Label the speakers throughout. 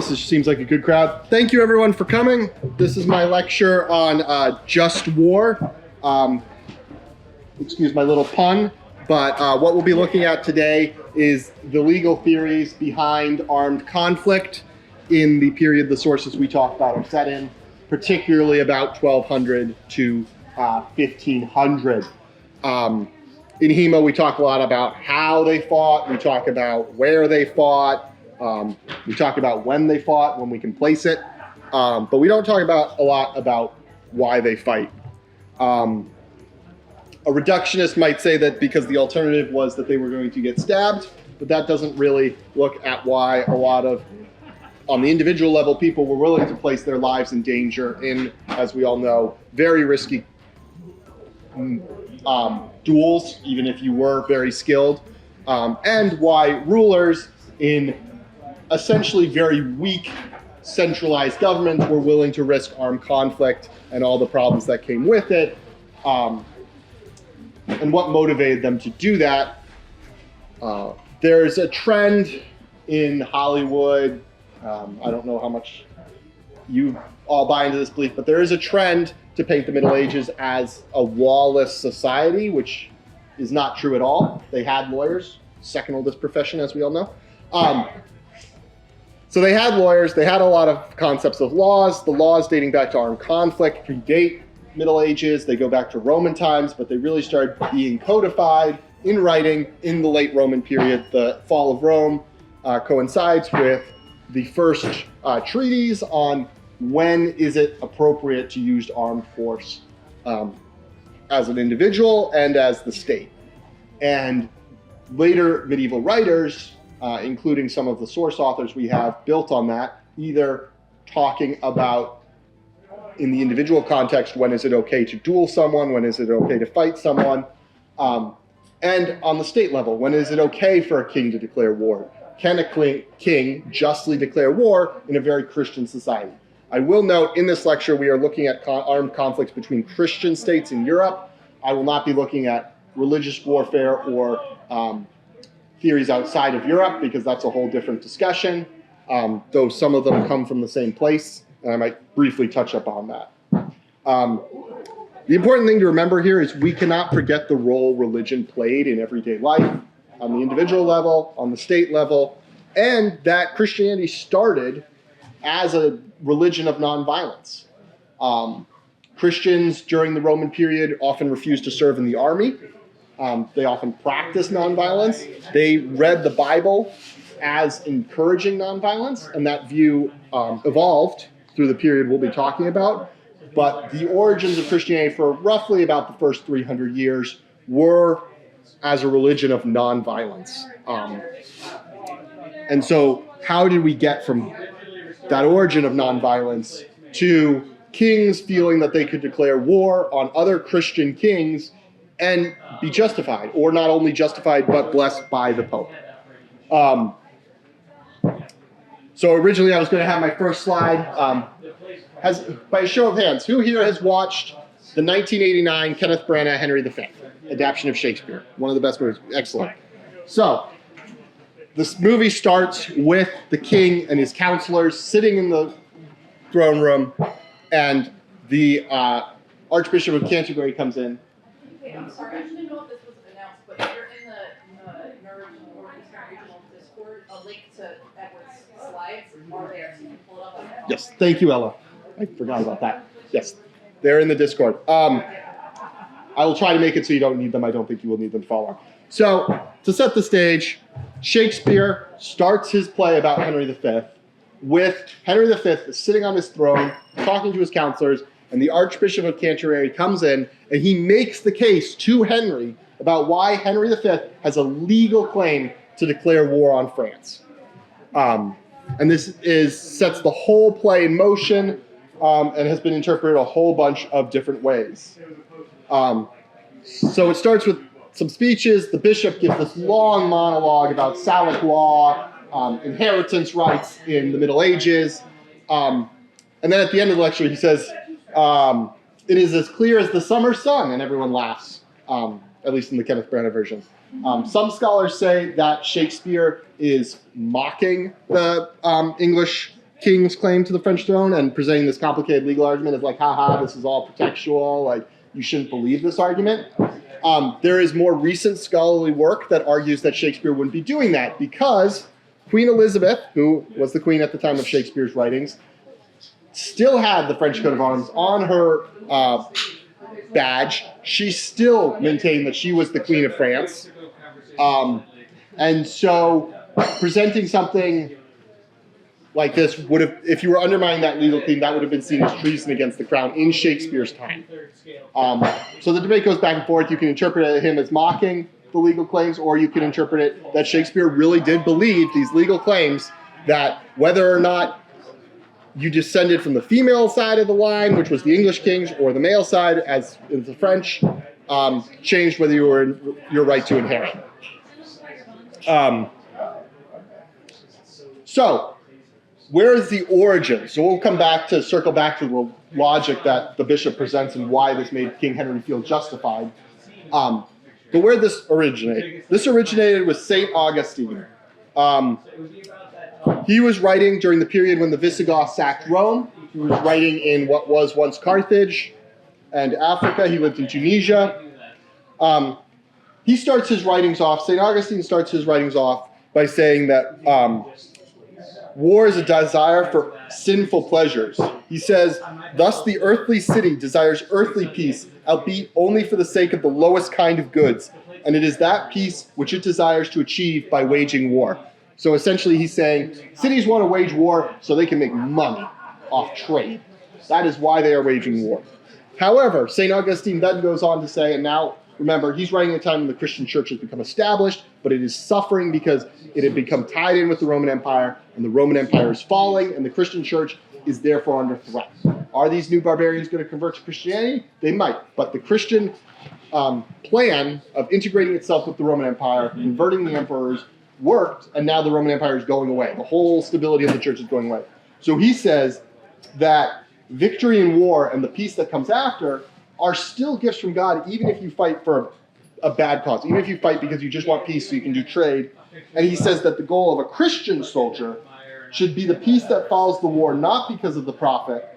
Speaker 1: seems like a good crowd. Thank you everyone for coming. This is my lecture on just war. Excuse my little pun, but what we'll be looking at today is the legal theories behind armed conflict in the period the sources we talk about are set in, particularly about 1200 to 1500. In HEMA, we talk a lot about how they fought, we talk about where they fought, we talk about when they fought, when we can place it, but we don't talk about a lot about why they fight. A reductionist might say that because the alternative was that they were going to get stabbed, but that doesn't really look at why a lot of, on the individual level, people were willing to place their lives in danger in, as we all know, very risky duels, even if you were very skilled, and why rulers in essentially very weak centralized governments were willing to risk armed conflict and all the problems that came with it, and what motivated them to do that. There's a trend in Hollywood, I don't know how much you all buy into this belief, but there is a trend to paint the Middle Ages as a lawless society, which is not true at all. They had lawyers, second oldest profession, as we all know. So they had lawyers, they had a lot of concepts of laws. The laws dating back to armed conflict predate Middle Ages. They go back to Roman times, but they really started being codified in writing in the late Roman period. The fall of Rome coincides with the first treaties on when is it appropriate to use armed force as an individual and as the state. And later medieval writers, including some of the source authors we have, built on that, either talking about in the individual context, when is it okay to duel someone, when is it okay to fight someone, and on the state level, when is it okay for a king to declare war? Can a king justly declare war in a very Christian society? I will note in this lecture we are looking at armed conflicts between Christian states in Europe. I will not be looking at religious warfare or theories outside of Europe, because that's a whole different discussion, though some of them come from the same place, and I might briefly touch up on that. The important thing to remember here is we cannot forget the role religion played in everyday life, on the individual level, on the state level, and that Christianity started as a religion of nonviolence. Christians during the Roman period often refused to serve in the army. They often practiced nonviolence. They read the Bible as encouraging nonviolence, and that view evolved through the period we'll be talking about. But the origins of Christianity for roughly about the first 300 years were as a religion of nonviolence. And so how did we get from that origin of nonviolence to kings feeling that they could declare war on other Christian kings and be justified, or not only justified, but blessed by the Pope? So originally I was going to have my first slide. By a show of hands, who here has watched the 1989 Kenneth Branagh Henry V adaptation of Shakespeare? One of the best movies. Excellent. So this movie starts with the king and his counselors sitting in the throne room, and the Archbishop of Canterbury comes in.
Speaker 2: Okay, I'm sorry, I didn't know if this was announced, but if you're in the Northern or Eastern Regional Discord, a link to Edward's slides are there, so you can pull it up on your phone.
Speaker 1: Yes, thank you, Ella. I forgot about that. Yes, they're in the Discord. I will try to make it so you don't need them. I don't think you will need them to follow. So, to set the stage, Shakespeare starts his play about Henry V with Henry V sitting on his throne, talking to his counselors, and the Archbishop of Canterbury comes in, and he makes the case to Henry about why Henry V has a legal claim to declare war on France. And this sets the whole play in motion, and has been interpreted a whole bunch of different ways. So it starts with some speeches. The bishop gives this long monologue about Salic law, inheritance rights in the Middle Ages. And then at the end of the lecture, he says, it is as clear as the summer sun, and everyone laughs, at least in the Kenneth Branagh version. Some scholars say that Shakespeare is mocking the English king's claim to the French throne and presenting this complicated legal argument as like, haha, this is all pretextual, like you shouldn't believe this argument. There is more recent scholarly work that argues that Shakespeare wouldn't be doing that because Queen Elizabeth, who was the queen at the time of Shakespeare's writings, still had the French coat of arms on her badge. She still maintained that she was the Queen of France. And so presenting something like this would have, if you were undermining that legal claim, that would have been seen as treason against the crown in Shakespeare's time. So the debate goes back and forth. You can interpret him as mocking the legal claims, or you can interpret it that Shakespeare really did believe these legal claims, that whether or not you descended from the female side of the line, which was the English kings, or the male side, as in the French, changed whether you were in your right to inherit. So, where is the origin? So we'll circle back to the logic that the bishop presents and why this made King Henry feel justified. But where this originated? This originated with St. Augustine. He was writing during the period when the Visigoths sacked Rome. He was writing in what was once Carthage and Africa. He lived in Tunisia. He starts his writings off, St. Augustine starts his writings off by saying that war is a desire for sinful pleasures. He says, thus the earthly city desires earthly peace, albeit only for the sake of the lowest kind of goods, and it is that peace which it desires to achieve by waging war. So essentially he's saying, cities want to wage war so they can make money off trade. That is why they are waging war. However, St. Augustine then goes on to say, and now remember, he's writing at a time when the Christian church has become established, but it is suffering because it had become tied in with the Roman Empire, and the Roman Empire is falling, and the Christian church is therefore under threat. Are these new barbarians going to convert to Christianity? They might, but the Christian plan of integrating itself with the Roman Empire, converting the emperors, worked, and now the Roman Empire is going away. The whole stability of the church is going away. So he says that victory in war and the peace that comes after are still gifts from God, even if you fight for a bad cause, even if you fight because you just want peace so you can do trade. And he says that the goal of a Christian soldier should be the peace that follows the war, not because of the profit,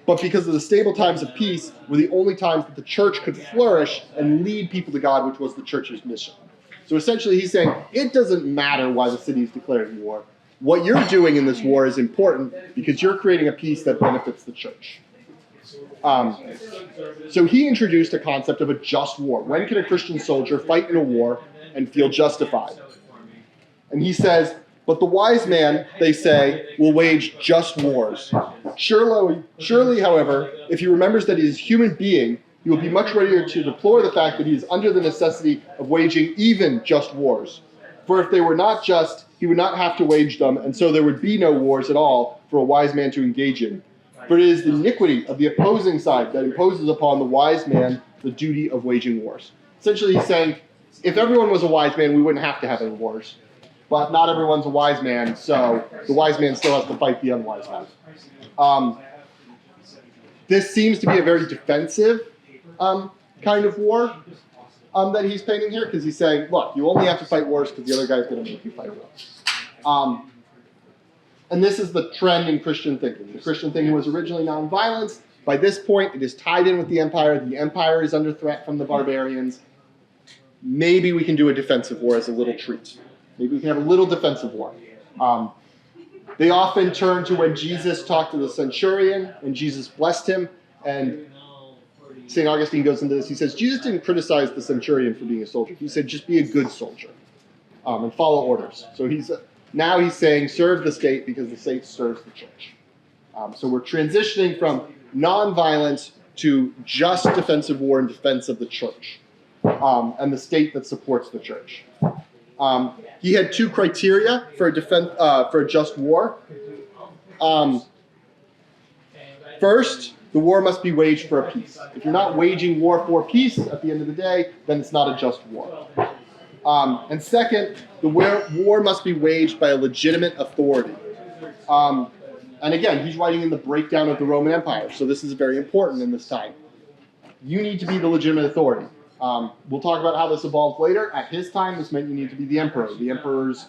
Speaker 1: but because of the stable times of peace were the only times that the church could flourish and lead people to God, which was the church's mission. So essentially he's saying, it doesn't matter why the city is declaring war. What you're doing in this war is important because you're creating a peace that benefits the church. So he introduced a concept of a just war. When can a Christian soldier fight in a war and feel justified? And he says, but the wise man, they say, will wage just wars. Surely, however, if he remembers that he is a human being, he will be much readier to deplore the fact that he is under the necessity of waging even just wars. For if they were not just, he would not have to wage them, and so there would be no wars at all for a wise man to engage in. For it is the iniquity of the opposing side that imposes upon the wise man the duty of waging wars. Essentially, he's saying, if everyone was a wise man, we wouldn't have to have any wars. But not everyone's a wise man, so the wise man still has to fight the unwise man. This seems to be a very defensive kind of war that he's painting here, because he's saying, look, you only have to fight wars because the other guy's going to make you fight wars. And this is the trend in Christian thinking. The Christian thinking was originally nonviolence. By this point, it is tied in with the empire. The empire is under threat from the barbarians. Maybe we can do a defensive war as a little treat. Maybe we can have a little defensive war. They often turn to when Jesus talked to the centurion, and Jesus blessed him, and St. Augustine goes into this. He says, Jesus didn't criticize the centurion for being a soldier. He said, just be a good soldier and follow orders. So now he's saying, serve the state because the state serves the church. So we're transitioning from nonviolence to just defensive war in defense of the church and the state that supports the church. He had two criteria for a just war. First, the war must be waged for a peace. If you're not waging war for peace at the end of the day, then it's not a just war. And second, the war must be waged by a legitimate authority. And again, he's writing in the breakdown of the Roman Empire, so this is very important in this time. You need to be the legitimate authority. We'll talk about how this evolved later. At his time, this meant you need to be the emperor, the emperor's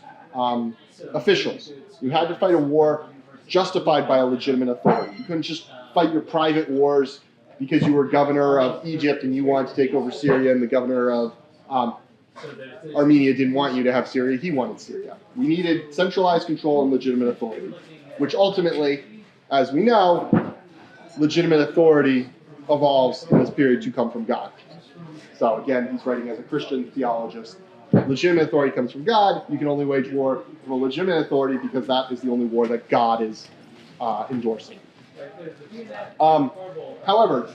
Speaker 1: officials. You had to fight a war justified by a legitimate authority. You couldn't just fight your private wars because you were governor of Egypt and you wanted to take over Syria, and the governor of Armenia didn't want you to have Syria. He wanted Syria. We needed centralized control and legitimate authority, which ultimately, as we know, legitimate authority evolves in this period to come from God. So again, he's writing as a Christian theologist. Legitimate authority comes from God. You can only wage war from a legitimate authority because that is the only war that God is endorsing. However,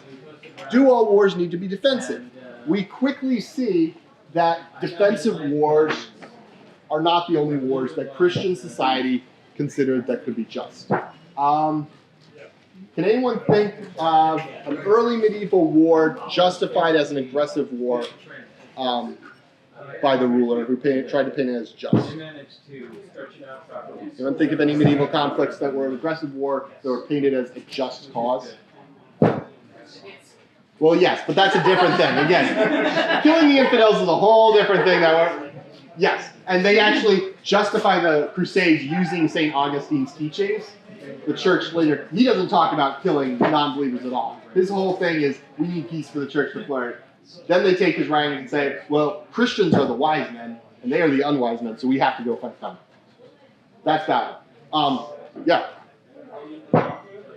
Speaker 1: do all wars need to be defensive? We quickly see that defensive wars are not the only wars that Christian society considered that could be just. Can anyone think of an early medieval war justified as an aggressive war by the ruler who tried to paint it as just? Anyone think of any medieval conflicts that were an aggressive war that were painted as a just cause? Well, yes, but that's a different thing. Again, killing the infidels is a whole different thing. Yes, and they actually justify the Crusades using St. Augustine's teachings. The church later, he doesn't talk about killing non-believers at all. His whole thing is, we need peace for the church to flourish. Then they take his writings and say, well, Christians are the wise men, and they are the unwise men, so we have to go fight them. That's that. Yeah.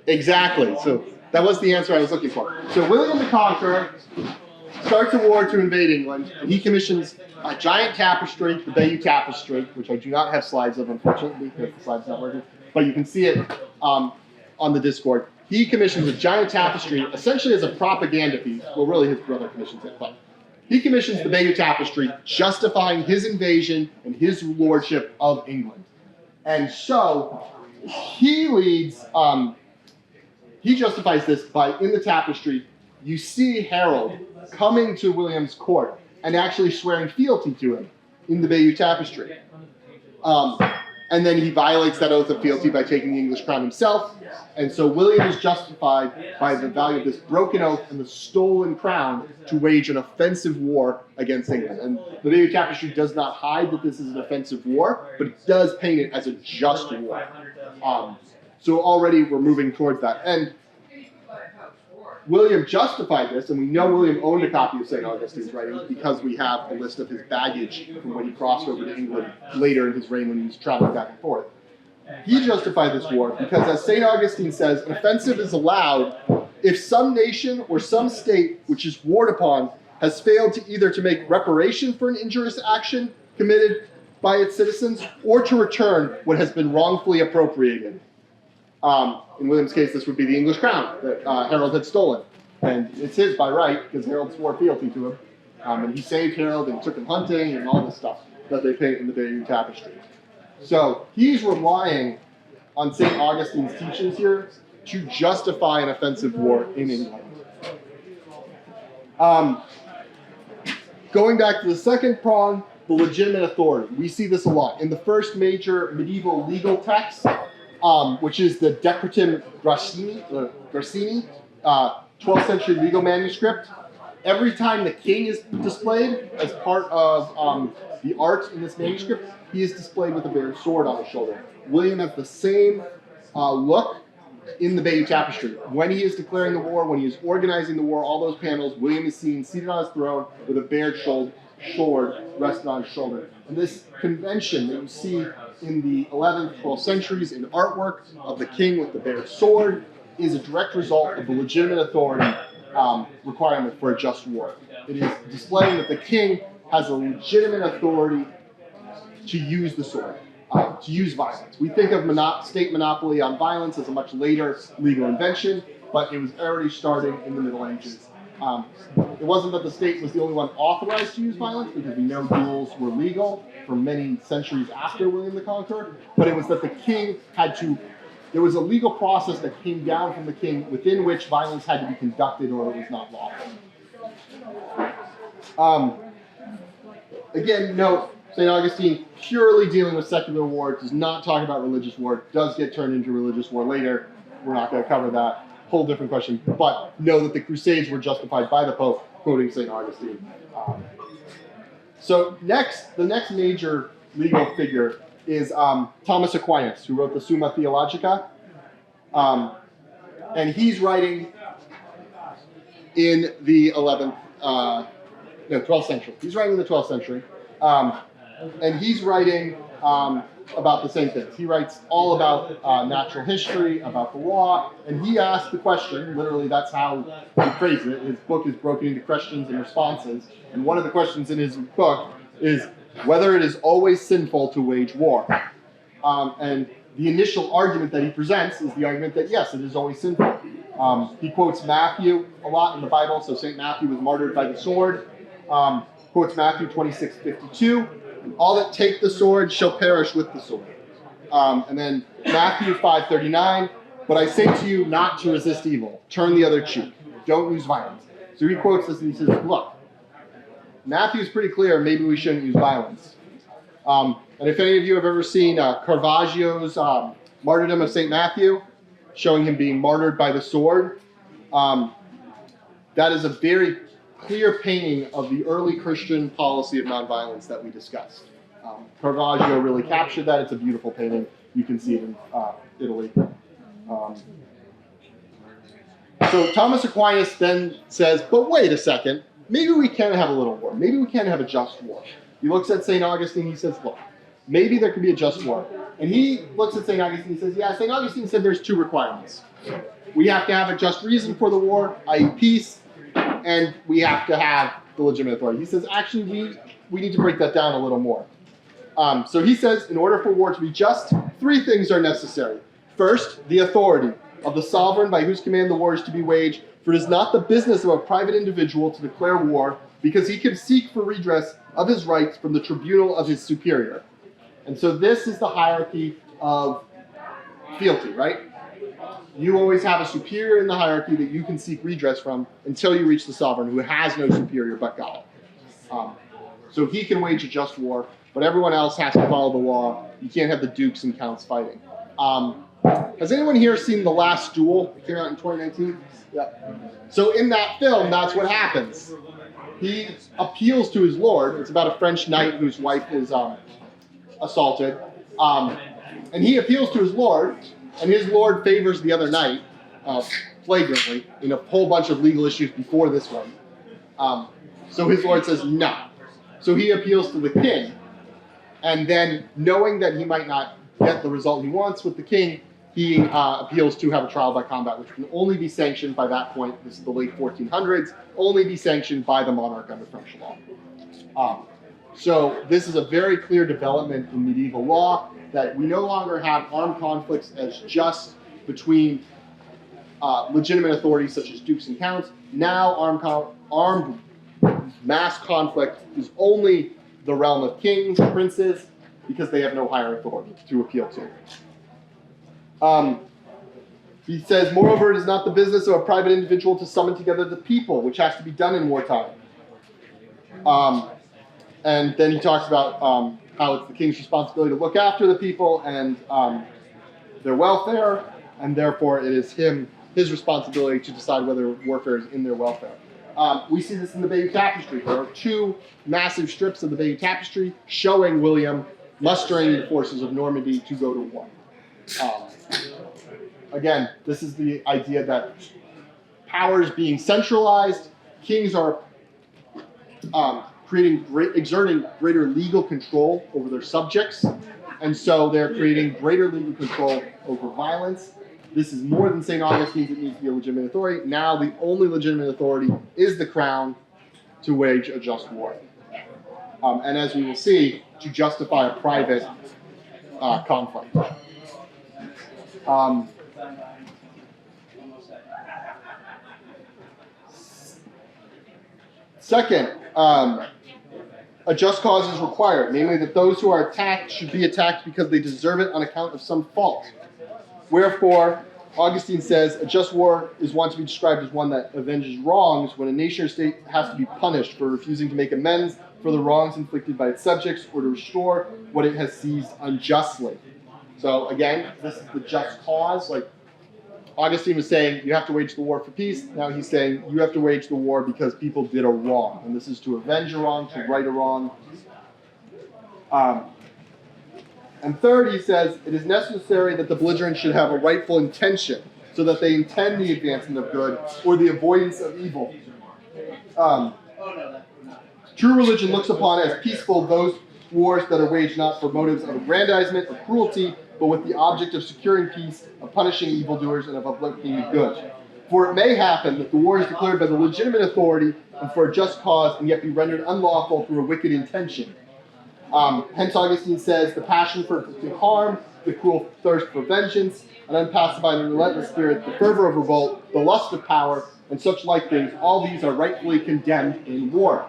Speaker 1: Exactly. So that was the answer I was looking for. So William the Conqueror starts a war to invade England, and he commissions a giant tapestry, the Bayeux Tapestry, which I do not have slides of, unfortunately, because the slide's not working, but you can see it on the Discord. He commissions a giant tapestry, essentially as a propaganda piece. Well, really, his brother commissions it, but he commissions the Bayeux Tapestry, justifying his invasion and his lordship of England. And so he leads, he justifies this by, in the tapestry, you see Harold coming to William's court and actually swearing fealty to him in the Bayeux Tapestry. And then he violates that oath of fealty by taking the English crown himself. And so William is justified by the value of this broken oath and the stolen crown to wage an offensive war against England. And the Bayeux Tapestry does not hide that this is an offensive war, but it does paint it as a just war. So already we're moving towards that. And William justified this, and we know William owned a copy of St. Augustine's writings because we have a list of his baggage from when he crossed over to England later in his reign when he was traveling back and forth. He justified this war because, as St. Augustine says, an offensive is allowed if some nation or some state which is warred upon has failed to either to make reparation for an injurious action committed by its citizens or to return what has been wrongfully appropriated. In William's case, this would be the English crown that Harold had stolen. And it's his by right, because Harold swore fealty to him. And he saved Harold and took him hunting and all this stuff that they paint in the Bayeux Tapestry. So he's relying on St. Augustine's teachings here to justify an offensive war in England. Going back to the second prong, the legitimate authority. We see this a lot. In the first major medieval legal text, which is the Decretum Gracini, 12th century legal manuscript. Every time the king is displayed as part of the art in this manuscript, he is displayed with a bare sword on his shoulder. William has the same look in the Bayeux Tapestry. When he is declaring the war, when he is organizing the war, all those panels, William is seen seated on his throne with a bared sword resting on his shoulder. And this convention that you see in the 11th, 12th centuries in artwork of the king with the bared sword is a direct result of the legitimate authority requirement for a just war. It is displaying that the king has a legitimate authority to use the sword, to use violence. We think of state monopoly on violence as a much later legal invention, but it was already starting in the Middle Ages. It wasn't that the state was the only one authorized to use violence, because we know duels were legal for many centuries after William the Conqueror, but it was that the king had to, there was a legal process that came down from the king within which violence had to be conducted or it was not lawful. Again, note, St. Augustine, purely dealing with secular war, does not talk about religious war, does get turned into religious war later. We're not going to cover that. Whole different question. But know that the Crusades were justified by the Pope, quoting St. Augustine. So the next major legal figure is Thomas Aquinas, who wrote the Summa Theologica. And he's writing in the 12th century. He's writing in the 12th century. And he's writing about the same things. He writes all about natural history, about the law, and he asked the question, literally that's how he phrased it. His book is broken into questions and responses, and one of the questions in his book is whether it is always sinful to wage war. And the initial argument that he presents is the argument that yes, it is always sinful. He quotes Matthew a lot in the Bible, so St. Matthew was martyred by the sword. Quotes Matthew 26:52. All that take the sword shall perish with the sword. And then Matthew 5:39, but I say to you not to resist evil. Turn the other cheek. Don't use violence. So he quotes this and he says, look, Matthew's pretty clear, maybe we shouldn't use violence. And if any of you have ever seen Caravaggio's Martyrdom of St. Matthew, showing him being martyred by the sword, that is a very clear painting of the early Christian policy of nonviolence that we discussed. Caravaggio really captured that. It's a beautiful painting. You can see it in Italy. So Thomas Aquinas then says, but wait a second, maybe we can have a little war. Maybe we can have a just war. He looks at St. Augustine, he says, look, maybe there could be a just war. And he looks at St. Augustine and says, yeah, St. Augustine said there's two requirements. We have to have a just reason for the war, i.e. peace, and we have to have the legitimate authority. He says, actually, we need to break that down a little more. So he says, in order for war to be just, three things are necessary. First, the authority of the sovereign by whose command the war is to be waged, for it is not the business of a private individual to declare war, because he can seek for redress of his rights from the tribunal of his superior. And so this is the hierarchy of fealty, right? You always have a superior in the hierarchy that you can seek redress from until you reach the sovereign who has no superior but God. So he can wage a just war, but everyone else has to follow the law. You can't have the dukes and counts fighting. Has anyone here seen The Last Duel? It came out in 2019? Yeah. So in that film, that's what happens. He appeals to his lord. It's about a French knight whose wife is assaulted. And he appeals to his lord, and his lord favors the other knight flagrantly in a whole bunch of legal issues before this one. So his lord says no. So he appeals to the king, and then knowing that he might not get the result he wants with the king, he appeals to have a trial by combat, which can only be sanctioned by that point, this is the late 1400s, only be sanctioned by the monarch under French law. So this is a very clear development in medieval law, that we no longer have armed conflicts as just between legitimate authorities such as dukes and counts. Now armed mass conflict is only the realm of kings, princes, because they have no higher authority to appeal to. He says, moreover, it is not the business of a private individual to summon together the people, which has to be done in wartime. And then he talks about how it's the king's responsibility to look after the people and their welfare, and therefore it is his responsibility to decide whether warfare is in their welfare. We see this in the Bayeux Tapestry. There are two massive strips of the Bayeux Tapestry showing William mustering the forces of Normandy to go to war. Again, this is the idea that power is being centralized. Kings are exerting greater legal control over their subjects, and so they're creating greater legal control over violence. This is more than St. Augustine's. It needs to be a legitimate authority. Now the only legitimate authority is the crown to wage a just war. And as we will see, to justify a private conflict. Second, a just cause is required, namely that those who are attacked should be attacked because they deserve it on account of some fault. Wherefore, Augustine says, a just war is one to be described as one that avenges wrongs when a nation or state has to be punished for refusing to make amends for the wrongs inflicted by its subjects or to restore what it has seized unjustly. So again, this is the just cause. Like Augustine was saying, you have to wage the war for peace. Now he's saying you have to wage the war because people did a wrong. And this is to avenge a wrong, to right a wrong. And third, he says, it is necessary that the belligerents should have a rightful intention, so that they intend the advancement of good or the avoidance of evil. True religion looks upon as peaceful those wars that are waged not for motives of aggrandizement or cruelty, but with the object of securing peace, of punishing evildoers, and of uplifting the good. For it may happen that the war is declared by the legitimate authority and for a just cause, and yet be rendered unlawful through a wicked intention. Hence Augustine says, the passion for inflicting harm, the cruel thirst for vengeance, an unpacified and relentless spirit, the fervor of revolt, the lust of power, and such like things, all these are rightfully condemned in war.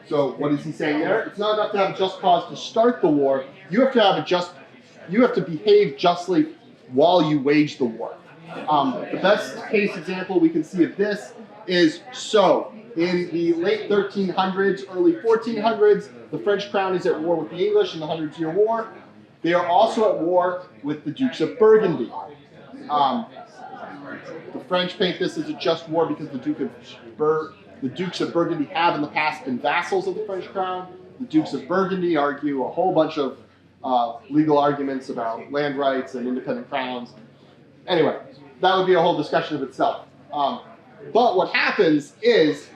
Speaker 1: So what is he saying there? It's not enough to have a just cause to start the war. You have to behave justly while you wage the war. The best case example we can see of this is in the late 1300s, early 1400s, the French crown is at war with the English in the Hundred Year War. They are also at war with the Dukes of Burgundy. The French paint this as a just war because the Dukes of Burgundy have in the past been vassals of the French crown. The Dukes of Burgundy argue a whole bunch of legal arguments about land rights and independent crowns. Anyway, that would be a whole discussion of itself. But what happens is,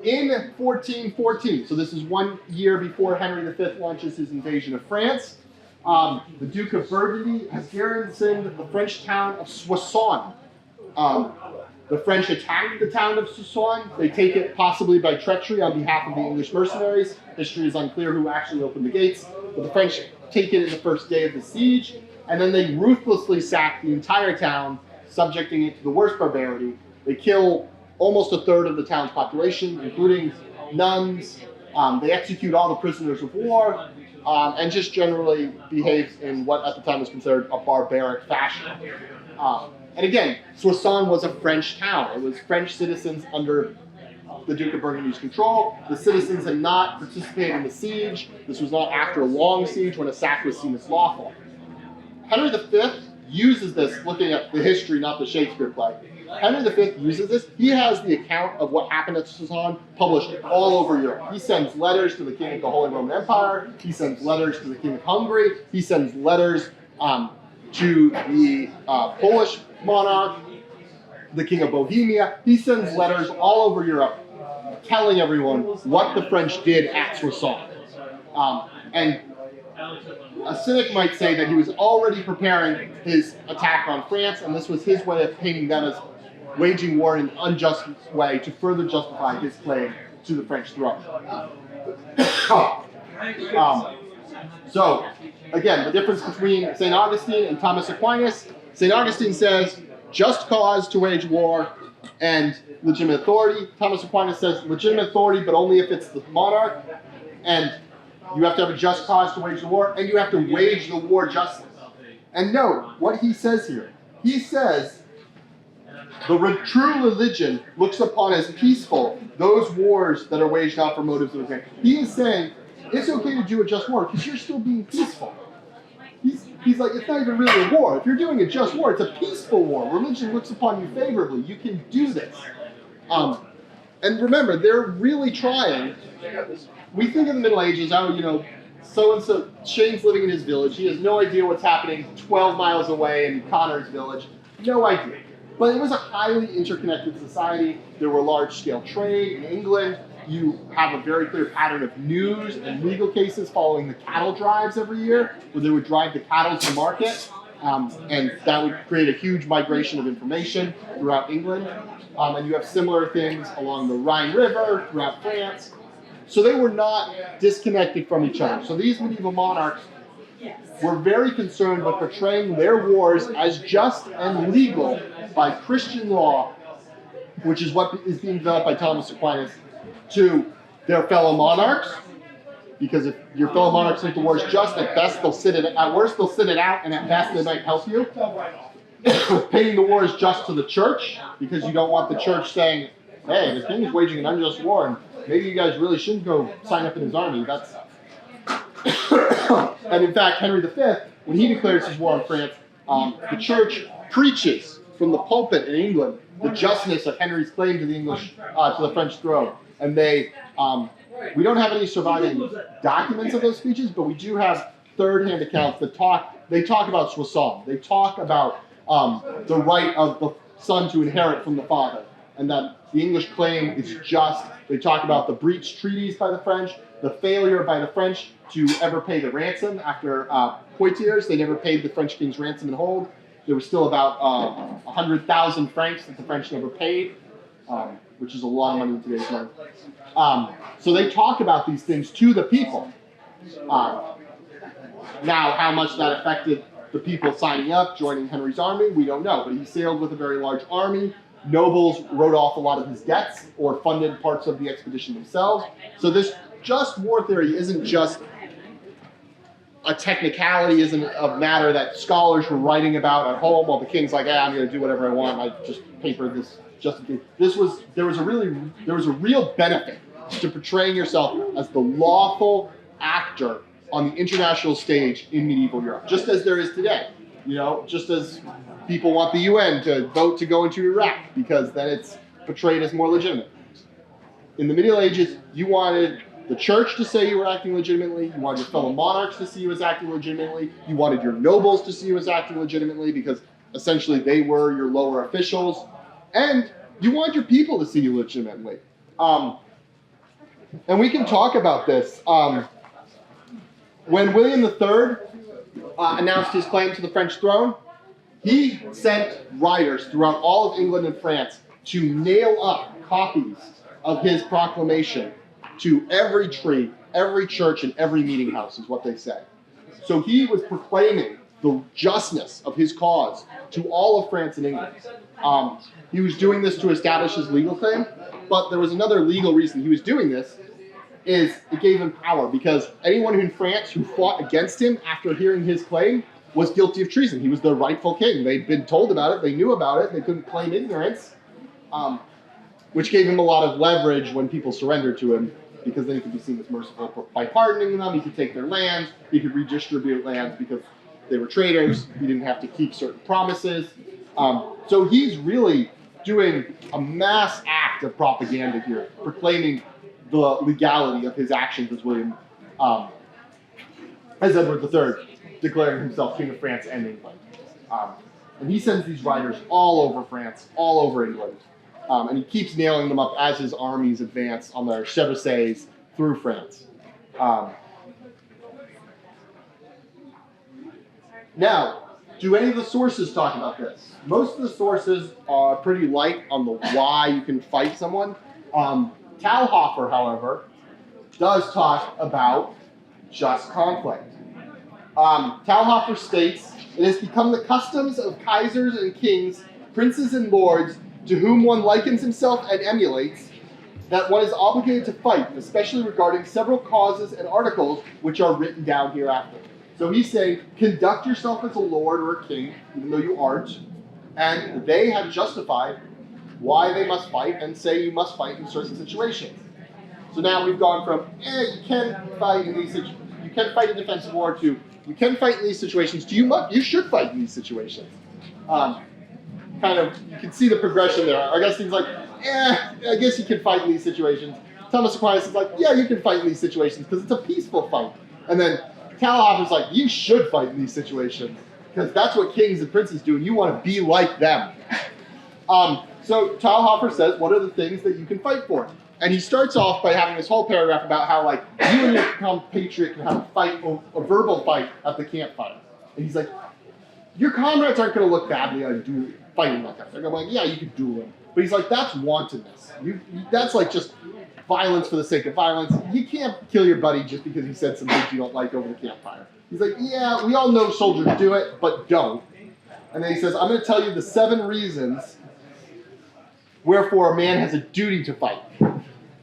Speaker 1: in 1414, so this is 1 year before Henry V launches his invasion of France, the Duke of Burgundy has garrisoned the French town of Soissons. The French attack the town of Soissons. They take it possibly by treachery on behalf of the English mercenaries. History is unclear who actually opened the gates, but the French take it in the first day of the siege, and then they ruthlessly sack the entire town, subjecting it to the worst barbarity. They kill almost a third of the town's population, including nuns. They execute all the prisoners of war, and just generally behave in what at the time was considered a barbaric fashion. And again, Soissons was a French town. It was French citizens under the Duke of Burgundy's control. The citizens had not participated in the siege. This was not after a long siege when a sack was seen as lawful. Henry V uses this, looking at the history, not the Shakespeare play. Henry V uses this. He has the account of what happened at Soissons published all over Europe. He sends letters to the King of the Holy Roman Empire. He sends letters to the King of Hungary. He sends letters to the Polish monarch, the King of Bohemia. He sends letters all over Europe telling everyone what the French did at Soissons. And a cynic might say that he was already preparing his attack on France, and this was his way of painting them as waging war in an unjust way to further justify his claim to the French throne. So, again, the difference between St. Augustine and Thomas Aquinas. St. Augustine says, just cause to wage war and legitimate authority. Thomas Aquinas says, legitimate authority, but only if it's the monarch. And you have to have a just cause to wage the war, and you have to wage the war justly. And note what he says here. He says, true religion looks upon as peaceful those wars that are waged out for motives of advantage. He is saying, it's okay to do a just war because you're still being peaceful. He's like, it's not even really a war. If you're doing a just war, it's a peaceful war. Religion looks upon you favorably. You can do this. And remember, they're really trying. We think of the Middle Ages, so-and-so, Shane's living in his village. He has no idea what's happening 12 miles away in Connor's village. No idea. But it was a highly interconnected society. There were large-scale trade in England. You have a very clear pattern of news and legal cases following the cattle drives every year, where they would drive the cattle to market, and that would create a huge migration of information throughout England. And you have similar things along the Rhine River, throughout France. So they were not disconnected from each other. So these medieval monarchs were very concerned with portraying their wars as just and legal by Christian law, which is what is being developed by Thomas Aquinas, to their fellow monarchs, because if your fellow monarchs think the war is just, at best they'll sit it, at worst they'll sit it out, and at best they might help you. Painting the war is just to the church, because you don't want the church saying, hey, the king is waging an unjust war, and maybe you guys really shouldn't go sign up in his army. That's and in fact, Henry V, when he declares his war on France, the church preaches from the pulpit in England the justness of Henry's claim to the English, to the French throne. And they, we don't have any surviving documents of those speeches, but we do have third-hand accounts that talk about Soissons. They talk about the right of the son to inherit from the father, and that the English claim is just. They talk about the breached treaties by the French, the failure by the French to ever pay the ransom after Poitiers. They never paid the French king's ransom and hold. There was still about 100,000 francs that the French never paid, which is a lot of money in today's money. So they talk about these things to the people. Now, how much that affected the people signing up, joining Henry's army, we don't know. But he sailed with a very large army. Nobles wrote off a lot of his debts or funded parts of the expedition themselves. So this just war theory isn't just a technicality, isn't a matter that scholars were writing about at home while the king's like, I'm going to do whatever I want. I just papered this just in case. There was a real benefit to portraying yourself as the lawful actor on the international stage in medieval Europe, just as there is today. Just as people want the UN to vote to go into Iraq because then it's portrayed as more legitimate. In the Middle Ages, you wanted the church to say you were acting legitimately, you wanted your fellow monarchs to see you as acting legitimately, you wanted your nobles to see you as acting legitimately because essentially they were your lower officials, and you wanted your people to see you legitimately. And we can talk about this. When William III announced his claim to the French throne, he sent riders throughout all of England and France to nail up copies of his proclamation to every tree, every church, and every meeting house, is what they said. So he was proclaiming the justness of his cause to all of France and England. He was doing this to establish his legal claim, but there was another legal reason he was doing this, is it gave him power, because anyone in France who fought against him after hearing his claim was guilty of treason. He was the rightful king. They'd been told about it, they knew about it, they couldn't claim ignorance, which gave him a lot of leverage when people surrendered to him, because then he could be seen as merciful by pardoning them. He could take their lands, he could redistribute lands because they were traitors, he didn't have to keep certain promises. So he's really doing a mass act of propaganda here, proclaiming the legality of his actions as Edward III, declaring himself King of France and England. And he sends these riders all over France, all over England. And he keeps nailing them up as his armies advance on their chevauchées through France. Now, do any of the sources talk about this? Most of the sources are pretty light on the why you can fight someone. Talhofer, however, does talk about just conflict. Talhofer states, "It has become the customs of kaisers and kings, princes and lords, to whom one likens himself and emulates, that one is obligated to fight, especially regarding several causes and articles which are written down hereafter." So he's saying, conduct yourself as a lord or a king, even though you aren't, and they have justified why they must fight and say you must fight in certain situations. So now we've gone from, you can fight in these situations, you can fight in defensive war, to you can fight in these situations, to you should fight in these situations. Kind of, you can see the progression there. Augustine's like, I guess you can fight in these situations. Thomas Aquinas is like, yeah, you can fight in these situations because it's a peaceful fight. And then Talhofer's like, you should fight in these situations because that's what kings and princes do and you want to be like them. So Talhofer says, what are the things that you can fight for? And he starts off by having this whole paragraph about how, like, you and your compatriot can have a fight, a verbal fight at the campfire. And he's like, your comrades aren't going to look badly on fighting like that. They're going to be like, yeah, you can duel him. But he's like, that's wantonness. That's like just violence for the sake of violence. You can't kill your buddy just because he said some things you don't like over the campfire. He's like, yeah, we all know soldiers do it, but don't. And then he says, I'm going to tell you the 7 reasons wherefore a man has a duty to fight.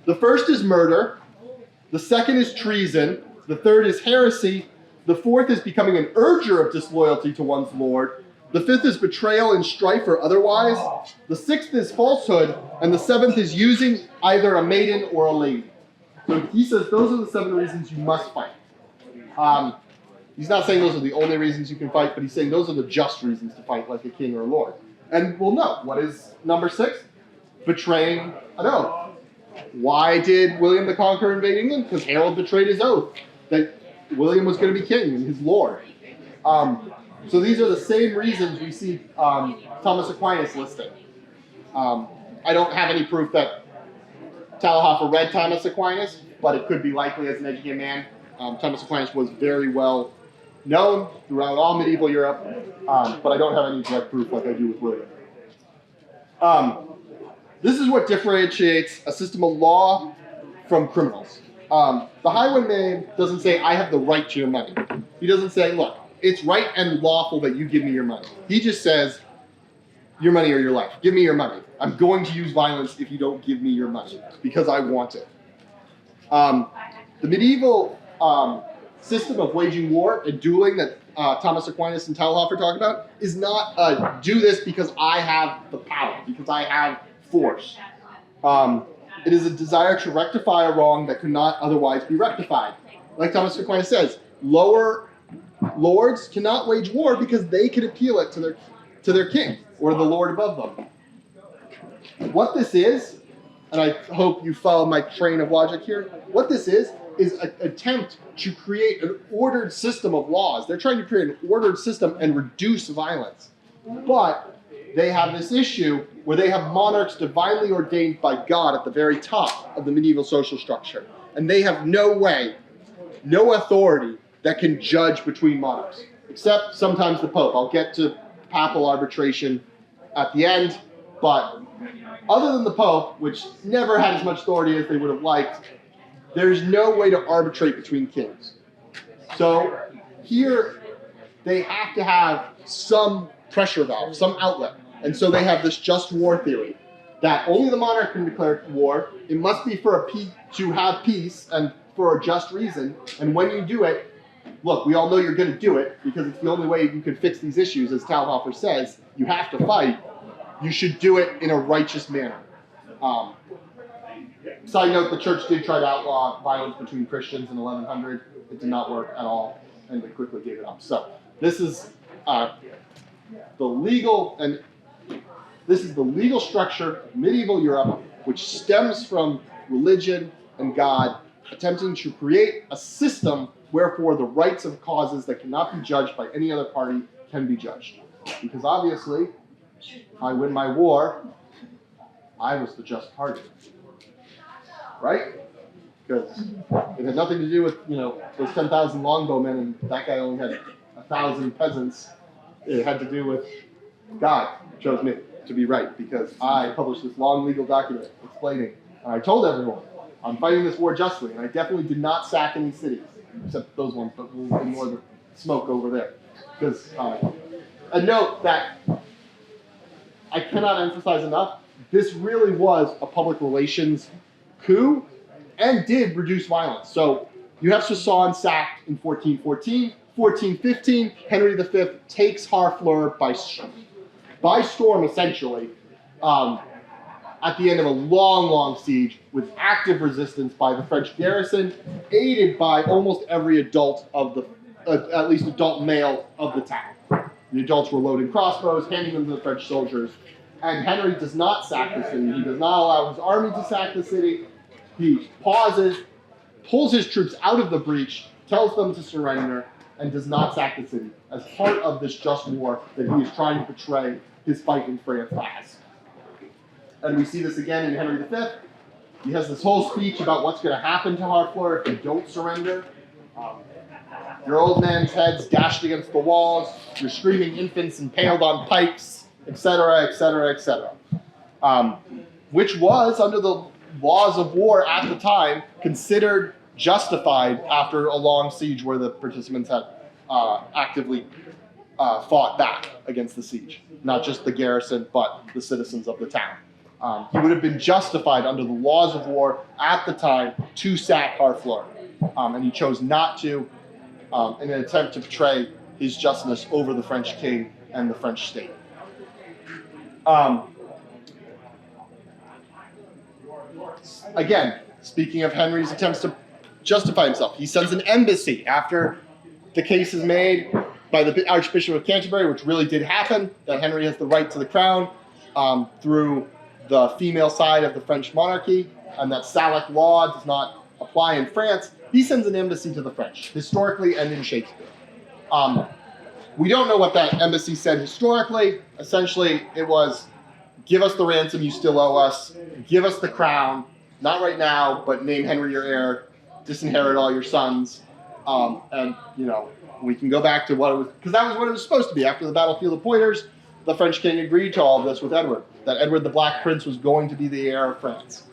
Speaker 1: The first is murder. The second is treason. The third is heresy. The fourth is becoming an urger of disloyalty to one's lord. The fifth is betrayal in strife or otherwise. The sixth is falsehood. And the seventh is using either a maiden or a lady. So he says those are the 7 reasons you must fight. He's not saying those are the only reasons you can fight, but he's saying those are the just reasons to fight like a king or a lord. And we'll know, what is number 6? Betraying an oath. Why did William the Conqueror invade England? Because Harold betrayed his oath that William was going to be king and his lord. So these are the same reasons we see Thomas Aquinas listed. I don't have any proof that Talhofer read Thomas Aquinas, but it could be likely as an educated man. Thomas Aquinas was very well known throughout all medieval Europe, but I don't have any direct proof like I do with William. This is what differentiates a system of law from criminals. The highwayman doesn't say, I have the right to your money. He doesn't say, look, it's right and lawful that you give me your money. He just says, your money or your life. Give me your money. I'm going to use violence if you don't give me your money because I want it. The medieval system of waging war and dueling that Thomas Aquinas and Talhofer talk about is not do this because I have the power, because I have force. It is a desire to rectify a wrong that could not otherwise be rectified. Like Thomas Aquinas says, lower lords cannot wage war because they can appeal it to their king or the lord above them. What this is, and I hope you follow my train of logic here, what this is an attempt to create an ordered system of laws. They're trying to create an ordered system and reduce violence. But they have this issue where they have monarchs divinely ordained by God at the very top of the medieval social structure. And they have no way, no authority that can judge between monarchs, except sometimes the Pope. I'll get to papal arbitration at the end, but other than the Pope, which never had as much authority as they would have liked, there's no way to arbitrate between kings. So here they have to have some pressure valve, some outlet. And so they have this just war theory that only the monarch can declare war. It must be for to have peace and for a just reason. And when you do it, look, we all know you're going to do it because it's the only way you can fix these issues. As Talhofer says, you have to fight. You should do it in a righteous manner. Side note, the church did try to outlaw violence between Christians in 1100. It did not work at all, and they quickly gave it up. So this is the legal structure of medieval Europe, which stems from religion and God, attempting to create a system wherefore the rights of causes that cannot be judged by any other party can be judged. Because obviously, if I win my war, I was the just party. Right? Because it had nothing to do with, those 10,000 longbowmen and that guy only had 1,000 peasants. It had to do with God chose me to be right because I published this long legal document explaining, and I told everyone, I'm fighting this war justly, and I definitely did not sack any cities, except those ones, but we'll ignore the smoke over there. Because, and note that I cannot emphasize enough, this really was a public relations coup and did reduce violence. So you have Soissons sacked in 1414. 1415, Henry V takes Harfleur by storm, essentially, at the end of a long, long siege with active resistance by the French garrison, aided by almost every adult of the, at least adult male of the town. The adults were loading crossbows, handing them to the French soldiers, and Henry does not sack the city. He does not allow his army to sack the city. He pauses, pulls his troops out of the breach, tells them to surrender, and does not sack the city as part of this just war that he is trying to portray his fight in France as. And we see this again in Henry V. He has this whole speech about what's going to happen to Harfleur if you don't surrender. Your old man's head's dashed against the walls, your screaming infants impaled on pikes, etc., etc., etc. Which was, under the laws of war at the time, considered justified after a long siege where the participants had actively fought back against the siege. Not just the garrison, but the citizens of the town. He would have been justified under the laws of war at the time to sack Harfleur. And he chose not to in an attempt to portray his justness over the French king and the French state. Again, speaking of Henry's attempts to justify himself, he sends an embassy after the case is made by the Archbishop of Canterbury, which really did happen, that Henry has the right to the crown through the female side of the French monarchy, and that Salic law does not apply in France. he sends an embassy to the French, historically and in Shakespeare. We don't know what that embassy said historically. Essentially, it was, give us the ransom you still owe us, give us the crown, not right now, but name Henry your heir, disinherit all your sons, and, you know, we can go back to what it was, because that was what it was supposed to be. After the battlefield of Poitiers, the French king agreed to all of this with Edward, that Edward the Black Prince was going to be the heir of France.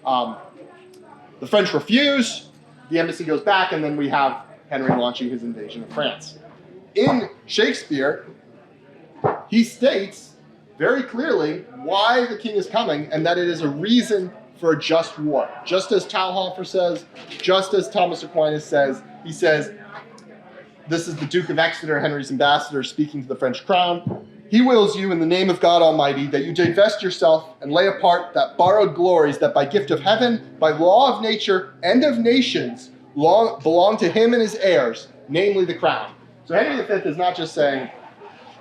Speaker 1: The French refuse, the embassy goes back, and then we have Henry launching his invasion of France. In Shakespeare, he states very clearly why the king is coming, and that it is a reason for a just war. Just as Talhofer says, just as Thomas Aquinas says, he says, this is the Duke of Exeter, Henry's ambassador, speaking to the French crown. He wills you in the name of God Almighty that you divest yourself and lay apart that borrowed glories that by gift of heaven, by law of nature and of nations, belong to him and his heirs, namely the crown. So Henry V is not just saying,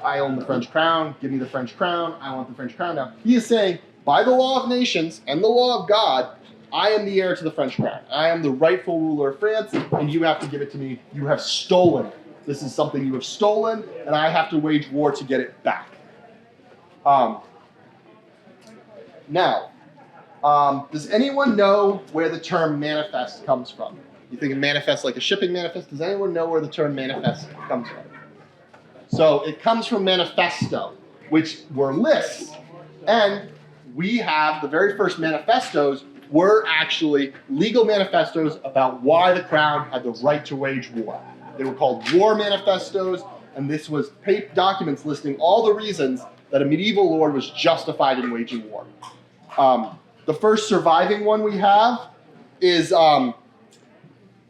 Speaker 1: I own the French crown, give me the French crown, I want the French crown now. He is saying, by the law of nations and the law of God, I am the heir to the French crown. I am the rightful ruler of France, and you have to give it to me. You have stolen it. This is something you have stolen, and I have to wage war to get it back. Now, does anyone know where the term manifest comes from? You think of manifest like a shipping manifest? Does anyone know where the term manifest comes from? So it comes from manifesto, which were lists. And we have the very first manifestos were actually legal manifestos about why the crown had the right to wage war. They were called war manifestos, and this was documents listing all the reasons that a medieval lord was justified in waging war. The first surviving one we have is from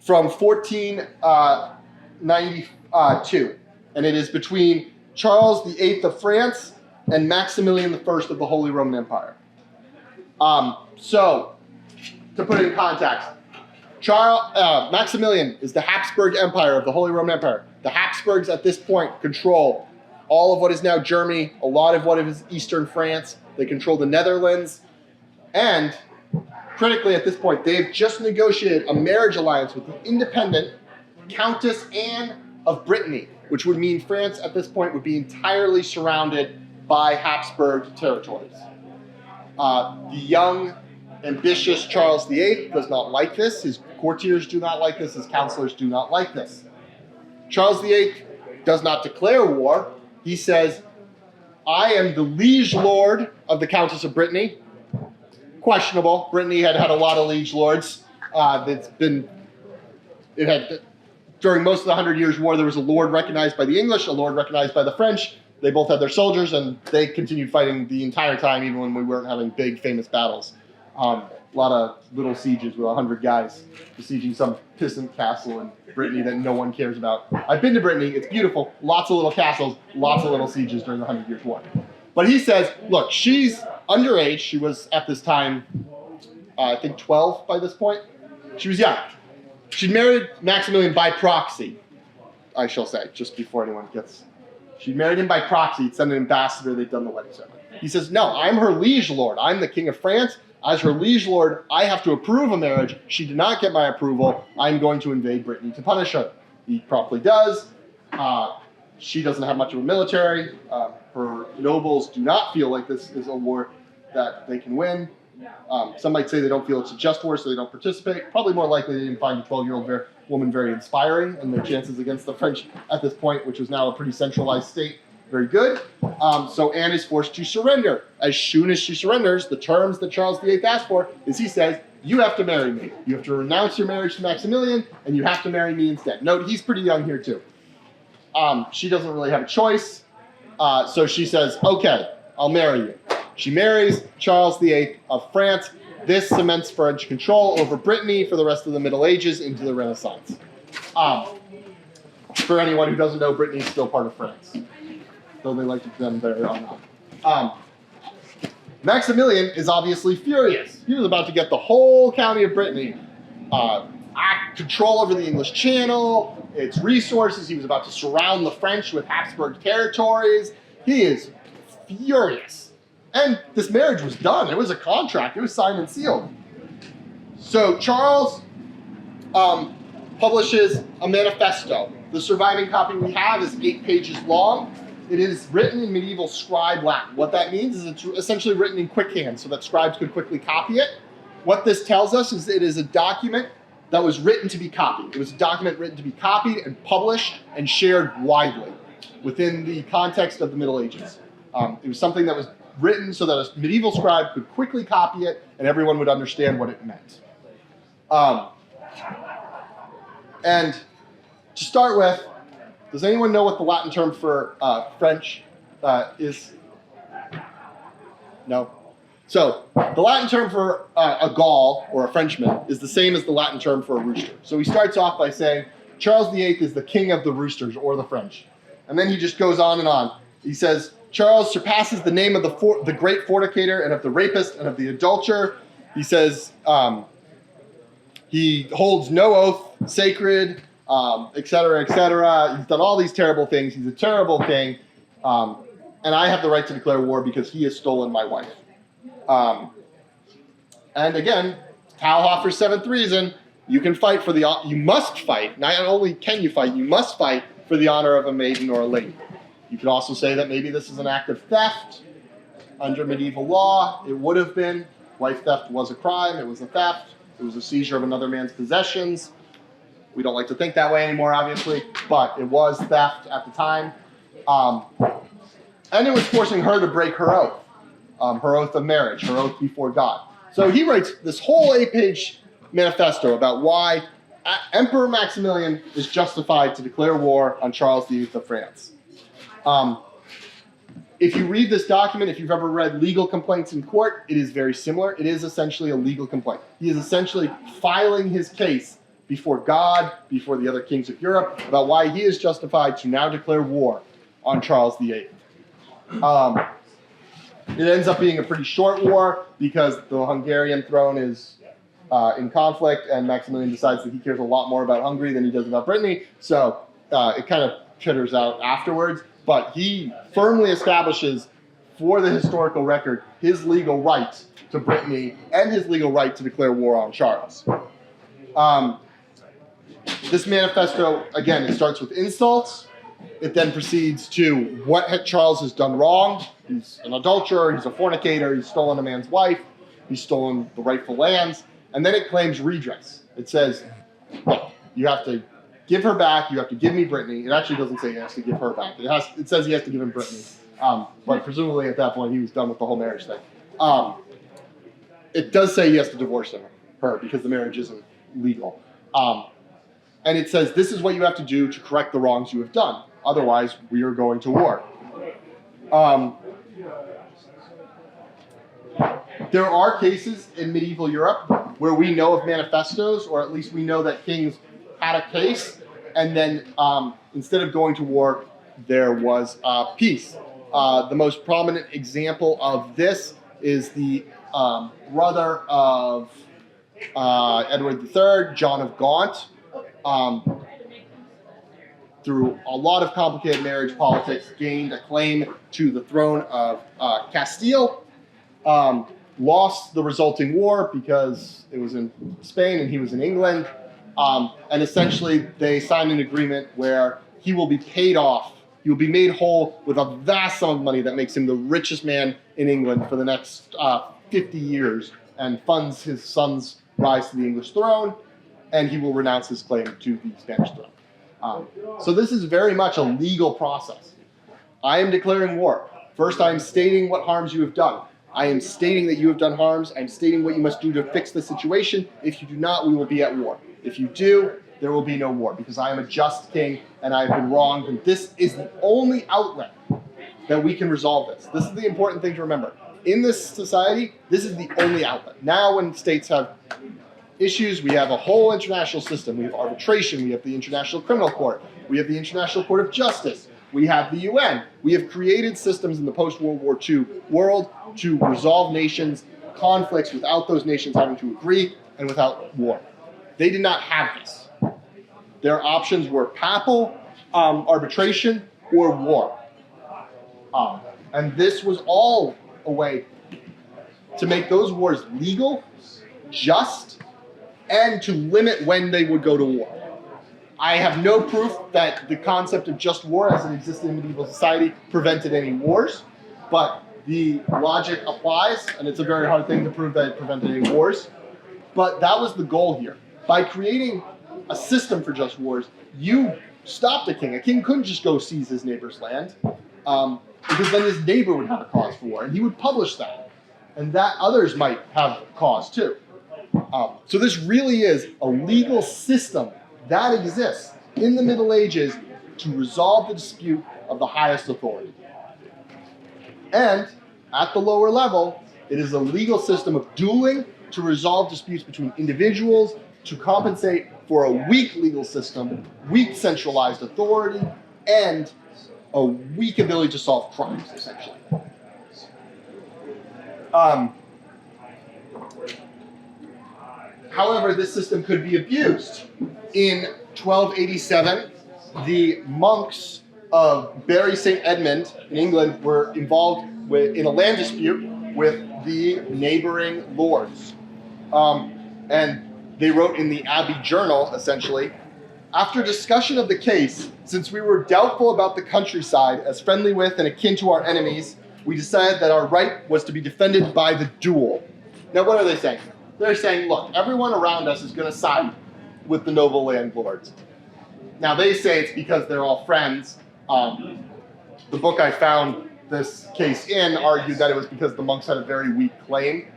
Speaker 1: 1492, and it is between Charles VIII of France and Maximilian I of the Holy Roman Empire. So, to put it in context, Maximilian is the Habsburg Empire of the Holy Roman Empire. The Habsburgs at this point control all of what is now Germany, a lot of what is eastern France. They control the Netherlands. And critically at this point, they've just negotiated a marriage alliance with the independent Countess Anne of Brittany, which would mean France at this point would be entirely surrounded by Habsburg territories. The young, ambitious Charles VIII does not like this. His courtiers do not like this. His counselors do not like this. Charles VIII does not declare war. He says, I am the liege lord of the Countess of Brittany. Questionable. Brittany had a lot of liege lords. During most of the 100 Years' War, there was a lord recognized by the English, a lord recognized by the French. They both had their soldiers, and they continued fighting the entire time, even when we weren't having big, famous battles. A lot of little sieges with 100 guys besieging some peasant castle in Brittany that no one cares about. I've been to Brittany. It's beautiful. Lots of little castles, lots of little sieges during the 100 Years' War. But he says, look, she's underage. She was, at this time, I think 12 by this point. She was young. She'd married Maximilian by proxy, I shall say, just before anyone gets... She married him by proxy. He'd sent an ambassador. They'd done the wedding ceremony. He says, no, I'm her liege lord. I'm the king of France. As her liege lord, I have to approve a marriage. She did not get my approval. I'm going to invade Brittany to punish her. He promptly does. She doesn't have much of a military. Her nobles do not feel like this is a war that they can win. Some might say they don't feel it's a just war, so they don't participate. Probably more likely they didn't find a 12-year-old woman very inspiring, and their chances against the French at this point, which was now a pretty centralized state, very good. So Anne is forced to surrender. As soon as she surrenders, the terms that Charles VIII asked for is he says, you have to marry me. You have to renounce your marriage to Maximilian, and you have to marry me instead. Note, he's pretty young here too. She doesn't really have a choice. So she says, okay, I'll marry you. She marries Charles VIII of France. This cements French control over Brittany for the rest of the Middle Ages into the Renaissance. For anyone who doesn't know, Brittany is still part of France, though they like to pretend they're not. Maximilian is obviously furious. He was about to get the whole county of Brittany, control over the English Channel, its resources. He was about to surround the French with Habsburg territories. He is furious. And this marriage was done. It was a contract. It was signed and sealed. So Charles publishes a manifesto. The surviving copy we have is 8 pages long. It is written in medieval scribe Latin. What that means is it's essentially written in quickhand so that scribes could quickly copy it. What this tells us is it is a document that was written to be copied. It was a document written to be copied and published and shared widely within the context of the Middle Ages. It was something that was written so that a medieval scribe could quickly copy it and everyone would understand what it meant. And to start with, does anyone know what the Latin term for French is? No? So, the Latin term for a Gaul or a Frenchman is the same as the Latin term for a rooster. So he starts off by saying, Charles VIII is the king of the roosters or the French. And then he just goes on and on. He says, Charles surpasses the name of the great fornicator and of the rapist and of the adulterer. He says, he holds no oath sacred, et cetera, et cetera. He's done all these terrible things. He's a terrible king. And I have the right to declare war because he has stolen my wife. And again, Talhofer's seventh reason, you must fight. Not only can you fight, you must fight for the honor of a maiden or a lady. You could also say that maybe this is an act of theft. Under medieval law, it would have been. Wife theft was a crime. It was a theft. It was a seizure of another man's possessions. We don't like to think that way anymore, obviously, but it was theft at the time. And it was forcing her to break her oath of marriage, her oath before God. So he writes this whole 8-page manifesto about why Emperor Maximilian is justified to declare war on Charles VIII of France. If you read this document, if you've ever read legal complaints in court, it is very similar. It is essentially a legal complaint. He is essentially filing his case before God, before the other kings of Europe, about why he is justified to now declare war on Charles VIII. It ends up being a pretty short war because the Hungarian throne is in conflict, and Maximilian decides that he cares a lot more about Hungary than he does about Brittany, so it kind of chitters out afterwards. But he firmly establishes, for the historical record, his legal right to Brittany and his legal right to declare war on Charles. This manifesto, again, it starts with insults. It then proceeds to what Charles has done wrong. He's an adulterer, he's a fornicator, he's stolen a man's wife, he's stolen the rightful lands, and then it claims redress. It says, look, you have to give her back, you have to give me Brittany. It actually doesn't say he has to give her back. It says he has to give him Brittany. But presumably at that point he was done with the whole marriage thing. It does say he has to divorce her because the marriage isn't legal. And it says this is what you have to do to correct the wrongs you have done. Otherwise, we are going to war. There are cases in medieval Europe where we know of manifestos, or at least we know that kings had a case, and then instead of going to war, there was peace. The most prominent example of this is the brother of Edward III, John of Gaunt. Through a lot of complicated marriage politics, gained a claim to the throne of Castile, lost the resulting war because it was in Spain and he was in England, and essentially they signed an agreement where he will be paid off, he will be made whole with a vast sum of money that makes him the richest man in England for the next 50 years and funds his son's rise to the English throne, and he will renounce his claim to the Spanish throne. So this is very much a legal process. I am declaring war. First, I am stating what harms you have done. I am stating that you have done harms. I am stating what you must do to fix the situation. If you do not, we will be at war. If you do, there will be no war because I am a just king and I have been wronged. And this is the only outlet that we can resolve this. This is the important thing to remember. In this society, this is the only outlet. Now when states have issues, we have a whole international system. We have arbitration, we have the International Criminal Court, we have the International Court of Justice, we have the UN. We have created systems in the post-World War II world to resolve nations' conflicts without those nations having to agree and without war. They did not have this. Their options were papal arbitration or war. And this was all a way to make those wars legal, just, and to limit when they would go to war. I have no proof that the concept of just war as it existed in medieval society prevented any wars, but the logic applies, and it's a very hard thing to prove that it prevented any wars. But that was the goal here. By creating a system for just wars, you stopped a king. A king couldn't just go seize his neighbor's land, because then his neighbor would have a cause for war, and he would publish that, and that others might have cause too. So this really is a legal system that exists in the Middle Ages to resolve the dispute of the highest authority. And at the lower level, it is a legal system of dueling to resolve disputes between individuals, to compensate for a weak legal system, weak centralized authority, and a weak ability to solve crimes, essentially. However, this system could be abused. In 1287, the monks of Bury St. Edmund in England were involved in a land dispute with the neighboring lords. And they wrote in the Abbey Journal, essentially, after discussion of the case, since we were doubtful about the countryside as friendly with and akin to our enemies, we decided that our right was to be defended by the duel. Now, what are they saying? They're saying, look, everyone around us is going to side with the noble landlords. Now, they say it's because they're all friends. The book I found this case in argued that it was because the monks had a very weak claim.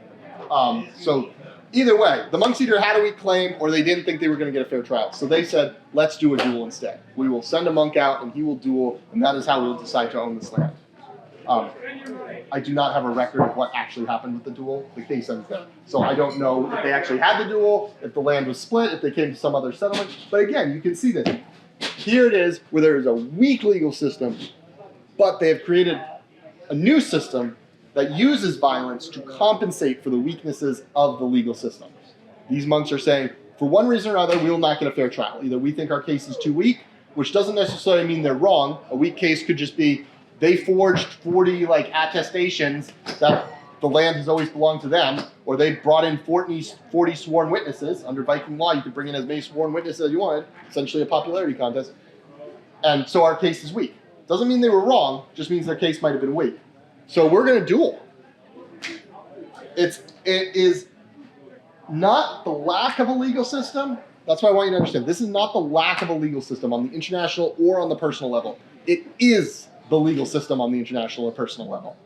Speaker 1: So either way, the monks either had a weak claim or they didn't think they were going to get a fair trial. So they said, let's do a duel instead. We will send a monk out and he will duel, and that is how we'll decide to own this land. I do not have a record of what actually happened with the duel. The case ends there. So I don't know if they actually had the duel, if the land was split, if they came to some other settlement. But again, you can see that here it is where there is a weak legal system, but they have created a new system that uses violence to compensate for the weaknesses of the legal system. These monks are saying, for one reason or another, we will not get a fair trial. Either we think our case is too weak, which doesn't necessarily mean they're wrong. A weak case could just be they forged 40 attestations that the land has always belonged to them, or they brought in 40 sworn witnesses. Under Viking law, you could bring in as many sworn witnesses as you wanted, essentially a popularity contest. And so our case is weak. Doesn't mean they were wrong, just means their case might have been weak. So we're going to duel. It is not the lack of a legal system. That's why I want you to understand. This is not the lack of a legal system on the international or on the personal level. It is the legal system on the international or personal level.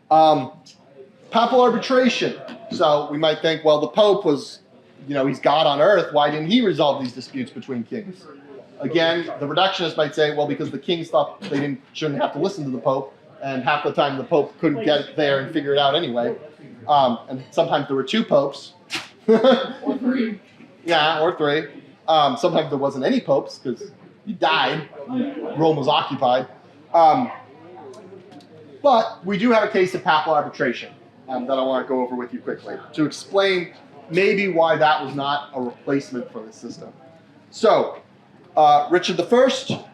Speaker 1: Papal arbitration. So we might think, well, the Pope was, he's God on earth. Why didn't he resolve these disputes between kings? Again, the reductionists might say, well, because the kings thought they shouldn't have to listen to the Pope, and half the time the Pope couldn't get there and figure it out anyway. And sometimes there were two popes.
Speaker 2: Or three.
Speaker 1: Yeah, or three. Sometimes there wasn't any popes because he died. Rome was occupied. But we do have a case of papal arbitration that I want to go over with you quickly to explain maybe why that was not a replacement for the system. So, Richard I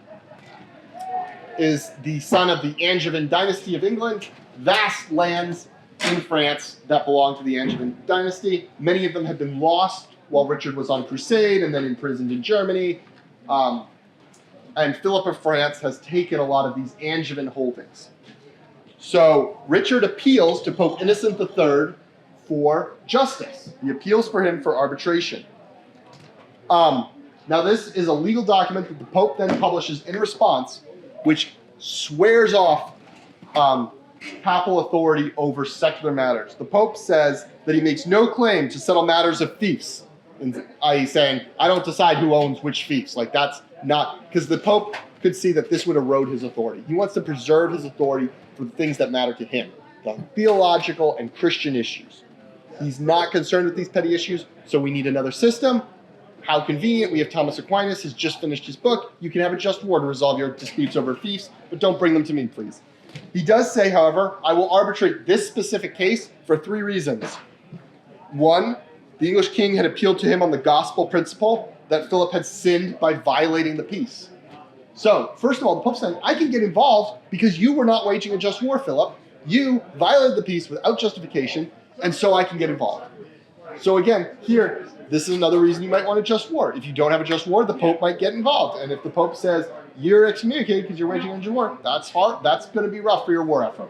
Speaker 1: is the son of the Angevin dynasty of England. Vast lands in France that belong to the Angevin dynasty. Many of them had been lost while Richard was on crusade and then imprisoned in Germany. And Philip of France has taken a lot of these Angevin holdings. So Richard appeals to Pope Innocent III for justice. He appeals for him for arbitration. Now this is a legal document that the Pope then publishes in response, which swears off papal authority over secular matters. The Pope says that he makes no claim to settle matters of fiefs, i.e. saying, I don't decide who owns which fiefs. That's not, because the Pope could see that this would erode his authority. He wants to preserve his authority for the things that matter to him, the theological and Christian issues. He's not concerned with these petty issues, so we need another system. How convenient. We have Thomas Aquinas has just finished his book. You can have a just war to resolve your disputes over fiefs, but don't bring them to me, please. He does say, however, I will arbitrate this specific case for 3 reasons. 1, the English king had appealed to him on the gospel principle that Philip had sinned by violating the peace. So, first of all, the Pope's saying, I can get involved because you were not waging a just war, Philip. You violated the peace without justification, and so I can get involved. So again, here, this is another reason you might want a just war. If you don't have a just war, the Pope might get involved. And if the Pope says, you're excommunicated because you're waging a just war, that's hard. That's going to be rough for your war effort.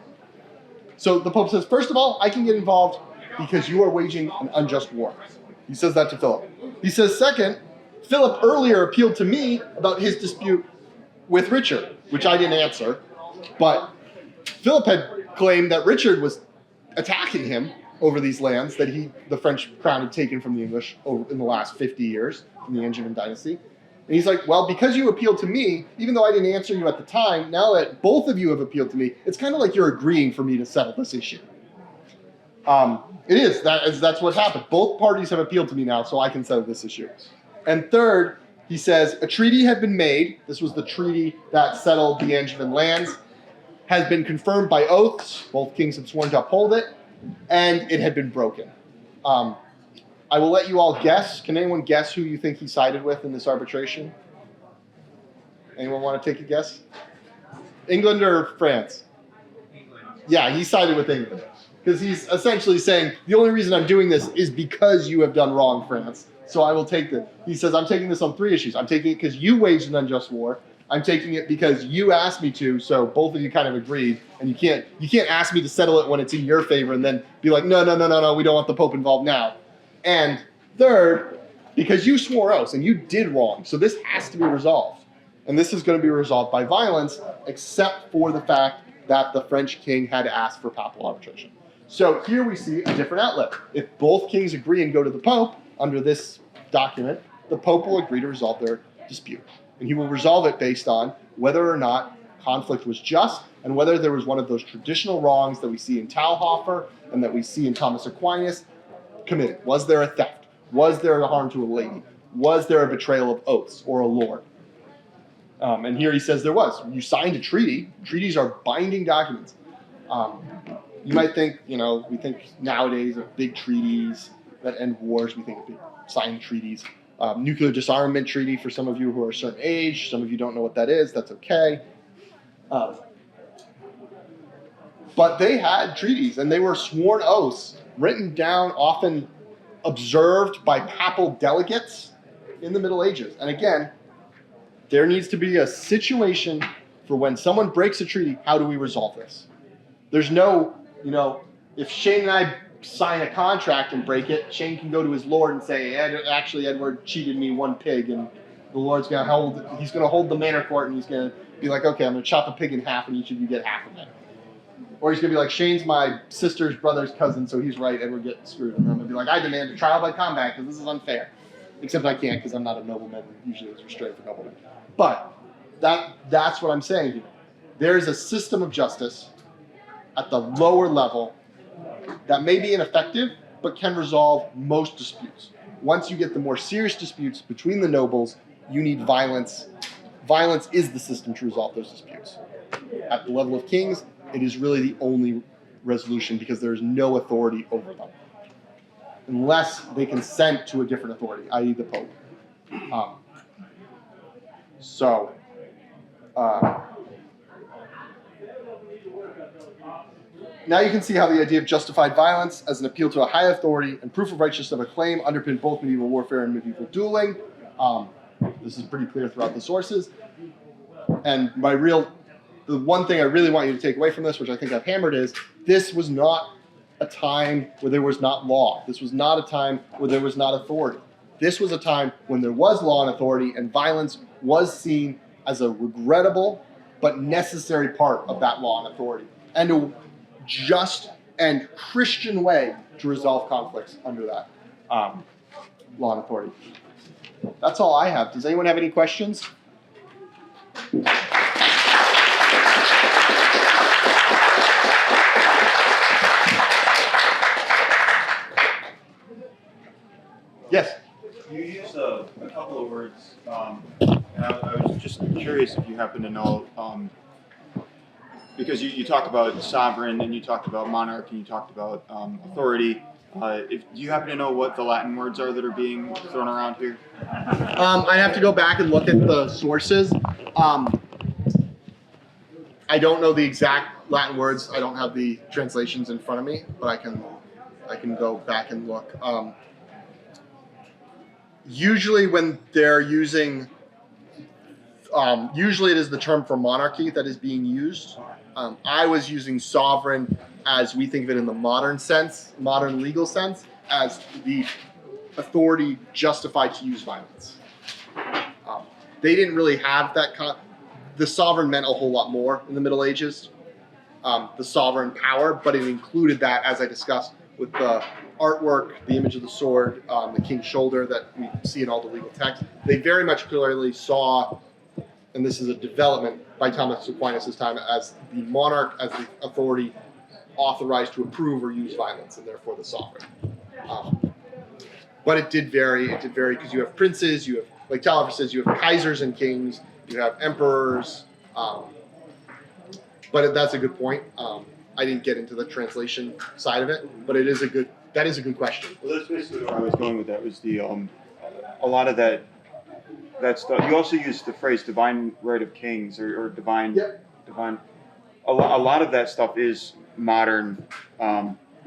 Speaker 1: So the Pope says, first of all, I can get involved because you are waging an unjust war. He says that to Philip. He says, second, Philip earlier appealed to me about his dispute with Richard, which I didn't answer. But Philip had claimed that Richard was attacking him over these lands that the French crown had taken from the English in the last 50 years in the Angevin dynasty. And he's like, well, because you appealed to me, even though I didn't answer you at the time, now that both of you have appealed to me, it's kind of like you're agreeing for me to settle this issue. It is. That's what's happened. Both parties have appealed to me now, so I can settle this issue. And third, he says, a treaty had been made. This was the treaty that settled the Angevin lands. Has been confirmed by oaths. Both kings had sworn to uphold it. And it had been broken. I will let you all guess. Can anyone guess who you think he sided with in this arbitration? Anyone want to take a guess? England or France? England. Yeah, he sided with England. Because he's essentially saying, the only reason I'm doing this is because you have done wrong, France. So I will take it. He says, I'm taking this on 3 issues. I'm taking it because you waged an unjust war. I'm taking it because you asked me to, so both of you kind of agreed. And you can't ask me to settle it when it's in your favor and then be like, no, we don't want the Pope involved now. And third, because you swore oaths and you did wrong. So this has to be resolved. And this is going to be resolved by violence, except for the fact that the French king had asked for papal arbitration. So here we see a different outlet. If both kings agree and go to the Pope under this document, the Pope will agree to resolve their dispute. And he will resolve it based on whether or not conflict was just and whether there was one of those traditional wrongs that we see in Talhofer and that we see in Thomas Aquinas committed. Was there a theft? Was there a harm to a lady? Was there a betrayal of oaths or a lord? And here he says there was. You signed a treaty. Treaties are binding documents. You might think, we think nowadays of big treaties that end wars. We think of big signed treaties. Nuclear disarmament treaty for some of you who are a certain age. Some of you don't know what that is. That's okay. But they had treaties, and they were sworn oaths, written down, often observed by papal delegates in the Middle Ages. And again, there needs to be a situation for when someone breaks a treaty, how do we resolve this? There's no, if Shane and I sign a contract and break it, Shane can go to his lord and say, actually, Edward cheated me 1 pig, and the lord's going to hold the manor court, and he's going to be like, okay, I'm going to chop a pig in half, and each of you get half of it. Or he's going to be like, Shane's my sister's brother's cousin, so he's right, Edward gets screwed. And I'm going to be like, I demand a trial by combat, because this is unfair. Except I can't, because I'm not a nobleman, usually it's restrained for noblemen. But that's what I'm saying here. There's a system of justice at the lower level that may be ineffective, but can resolve most disputes. Once you get the more serious disputes between the nobles, you need violence. Violence is the system to resolve those disputes. At the level of kings, it is really the only resolution because there is no authority over them. Unless they consent to a different authority, i.e. the Pope. Now you can see how the idea of justified violence as an appeal to a high authority and proof of righteousness of a claim underpinned both medieval warfare and medieval dueling. This is pretty clear throughout the sources. And the one thing I really want you to take away from this, which I think I've hammered, is this was not a time where there was not law. This was not a time where there was not authority. This was a time when there was law and authority, and violence was seen as a regrettable but necessary part of that law and authority, and a just and Christian way to resolve conflicts under that law and authority. That's all I have. Does anyone have any questions? Yes?
Speaker 3: You used a couple of words, and I was just curious if you happen to know, because you talked about sovereign, and you talked about monarch, and you talked about authority. Do you happen to know what the Latin words are that are being thrown around here?
Speaker 1: I have to go back and look at the sources. I don't know the exact Latin words. I don't have the translations in front of me, but I can go back and look. Usually when they're using, usually it is the term for monarchy that is being used. I was using sovereign as we think of it in the modern sense, modern legal sense, as the authority justified to use violence. They didn't really have that the sovereign meant a whole lot more in the Middle Ages, the sovereign power, but it included that, as I discussed, with the artwork, the image of the sword, the king's shoulder that we see in all the legal texts. They very much clearly saw, and this is a development by Thomas Aquinas' time, as the monarch as the authority authorized to approve or use violence, and therefore the sovereign. But it did vary. It did vary because you have princes, you have, like Talifer says, you have kaisers and kings, you have emperors. But that's a good point. I didn't get into the translation side of it, but that is a good question.
Speaker 3: Well, that's basically where I was going with that. Was the a lot of that stuff. You also use the phrase "divine right of kings" or divine.
Speaker 1: Yep.
Speaker 3: Divine. A lot of that stuff is modern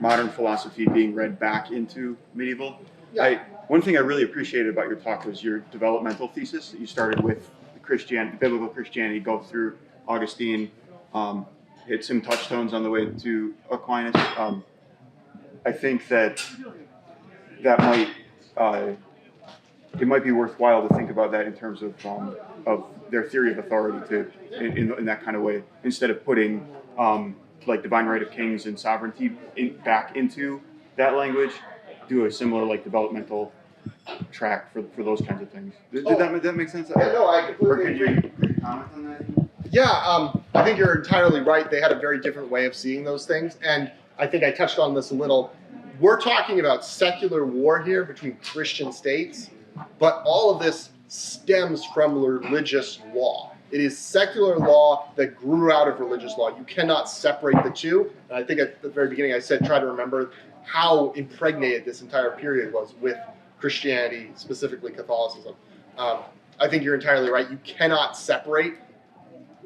Speaker 3: philosophy being read back into medieval.
Speaker 1: Yeah.
Speaker 3: One thing I really appreciated about your talk was your developmental thesis that you started with biblical Christianity, go through Augustine, hit some touchstones on the way to Aquinas. I think that might it might be worthwhile to think about that in terms of their theory of authority in that kind of way, instead of putting like divine right of kings and sovereignty back into that language. Do a similar like developmental track for those kinds of things. Did that make sense?
Speaker 1: Yeah, no, I completely agree.
Speaker 3: Could you comment on that?
Speaker 1: Yeah, I think you're entirely right. They had a very different way of seeing those things, and I think I touched on this a little. We're talking about secular war here between Christian states, but all of this stems from religious law. It is secular law that grew out of religious law. You cannot separate the two. And I think at the very beginning I said try to remember how impregnated this entire period was with Christianity, specifically Catholicism. I think you're entirely right. You cannot separate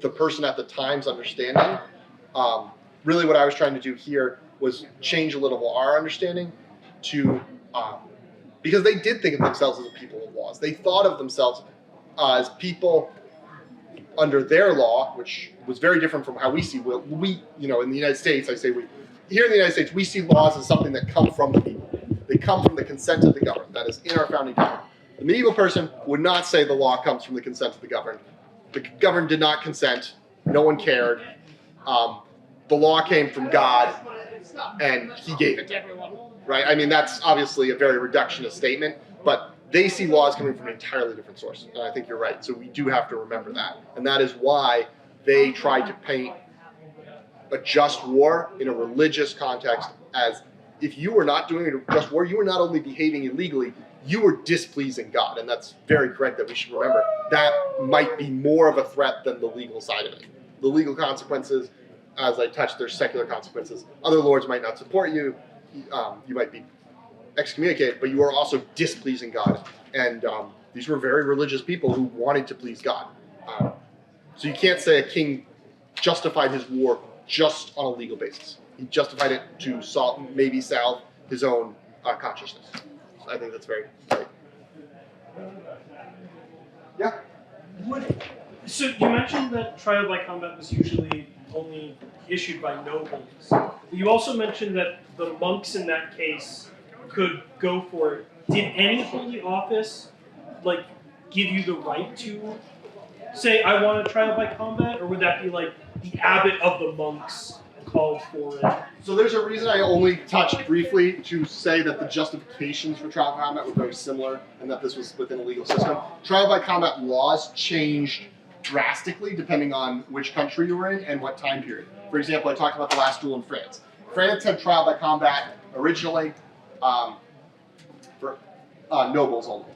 Speaker 1: the person at the time's understanding. Really what I was trying to do here was change a little of our understanding to, because they did think of themselves as a people of laws. They thought of themselves as people under their law, which was very different from how we see. We, in the United States, I say we, here in the United States, we see laws as something that come from the people. They come from the consent of the governed. That is in our founding document. The medieval person would not say the law comes from the consent of the governed. The governed did not consent. No one cared. The law came from God, and He gave it to everyone. Right? I mean, that's obviously a very reductionist statement, but they see laws coming from an entirely different source. And I think you're right. So we do have to remember that. And that is why they tried to paint a just war in a religious context as if you were not doing a just war, you were not only behaving illegally, you were displeasing God. And that's very correct that we should remember. That might be more of a threat than the legal side of it. The legal consequences, as I touched, there's secular consequences. Other lords might not support you. You might be excommunicated, but you are also displeasing God. And these were very religious people who wanted to please God. So you can't say a king justified his war just on a legal basis. He justified it to maybe salve his own consciousness. So I think that's very right. Yeah?
Speaker 4: So you mentioned that trial by combat was usually only issued by nobles. You also mentioned that the monks in that case could go for it. Did any holy office give you the right to say I want a trial by combat, or would that be like the abbot of the monks called for it?
Speaker 1: So there's a reason I only touched briefly to say that the justifications for trial by combat were very similar and that this was within a legal system. Trial by combat laws changed drastically depending on which country you were in and what time period. For example, I talked about the last duel in France. France had trial by combat originally for nobles only.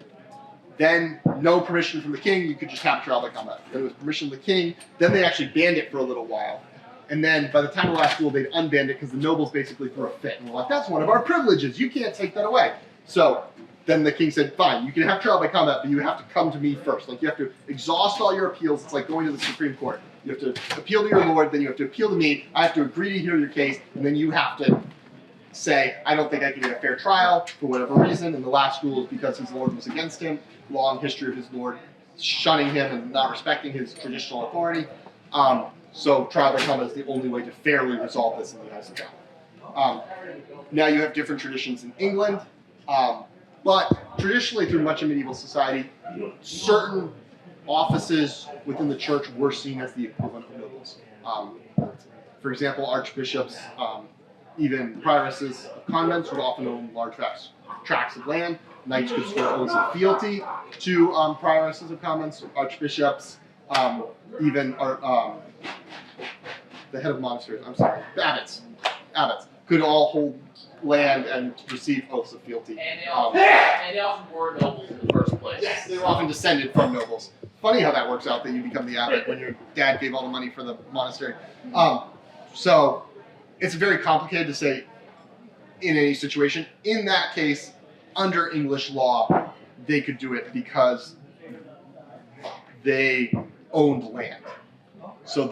Speaker 1: Then no permission from the king, you could just have trial by combat. Then it was permission from the king, then they actually banned it for a little while. And then by the time of the last duel, they'd unbanned it because the nobles basically threw a fit. And were like, that's one of our privileges, you can't take that away. So then the king said, fine, you can have trial by combat, but you have to come to me first. Like you have to exhaust all your appeals. It's like going to the Supreme Court. You have to appeal to your lord, then you have to appeal to me. I have to agree to hear your case, and then you have to say, I don't think I can get a fair trial for whatever reason, and the last rule is because his lord was against him, long history of his lord shunning him and not respecting his traditional authority. So trial by combat is the only way to fairly resolve this in the eyes of God. Now you have different traditions in England, but traditionally through much of medieval society, certain offices within the church were seen as the equivalent of nobles. For example, archbishops, even prioresses of convents would often own large tracts of land. Knights could swear oaths of fealty to prioresses of convents, archbishops, even the head of monasteries, the abbots could all hold land and receive oaths of fealty.
Speaker 5: And they often were nobles in the first place.
Speaker 1: Yes, they were often descended from nobles. Funny how that works out, that you become the abbot when your dad gave all the money for the monastery. So it's very complicated to say in any situation. In that case, under English law, they could do it because they owned land. So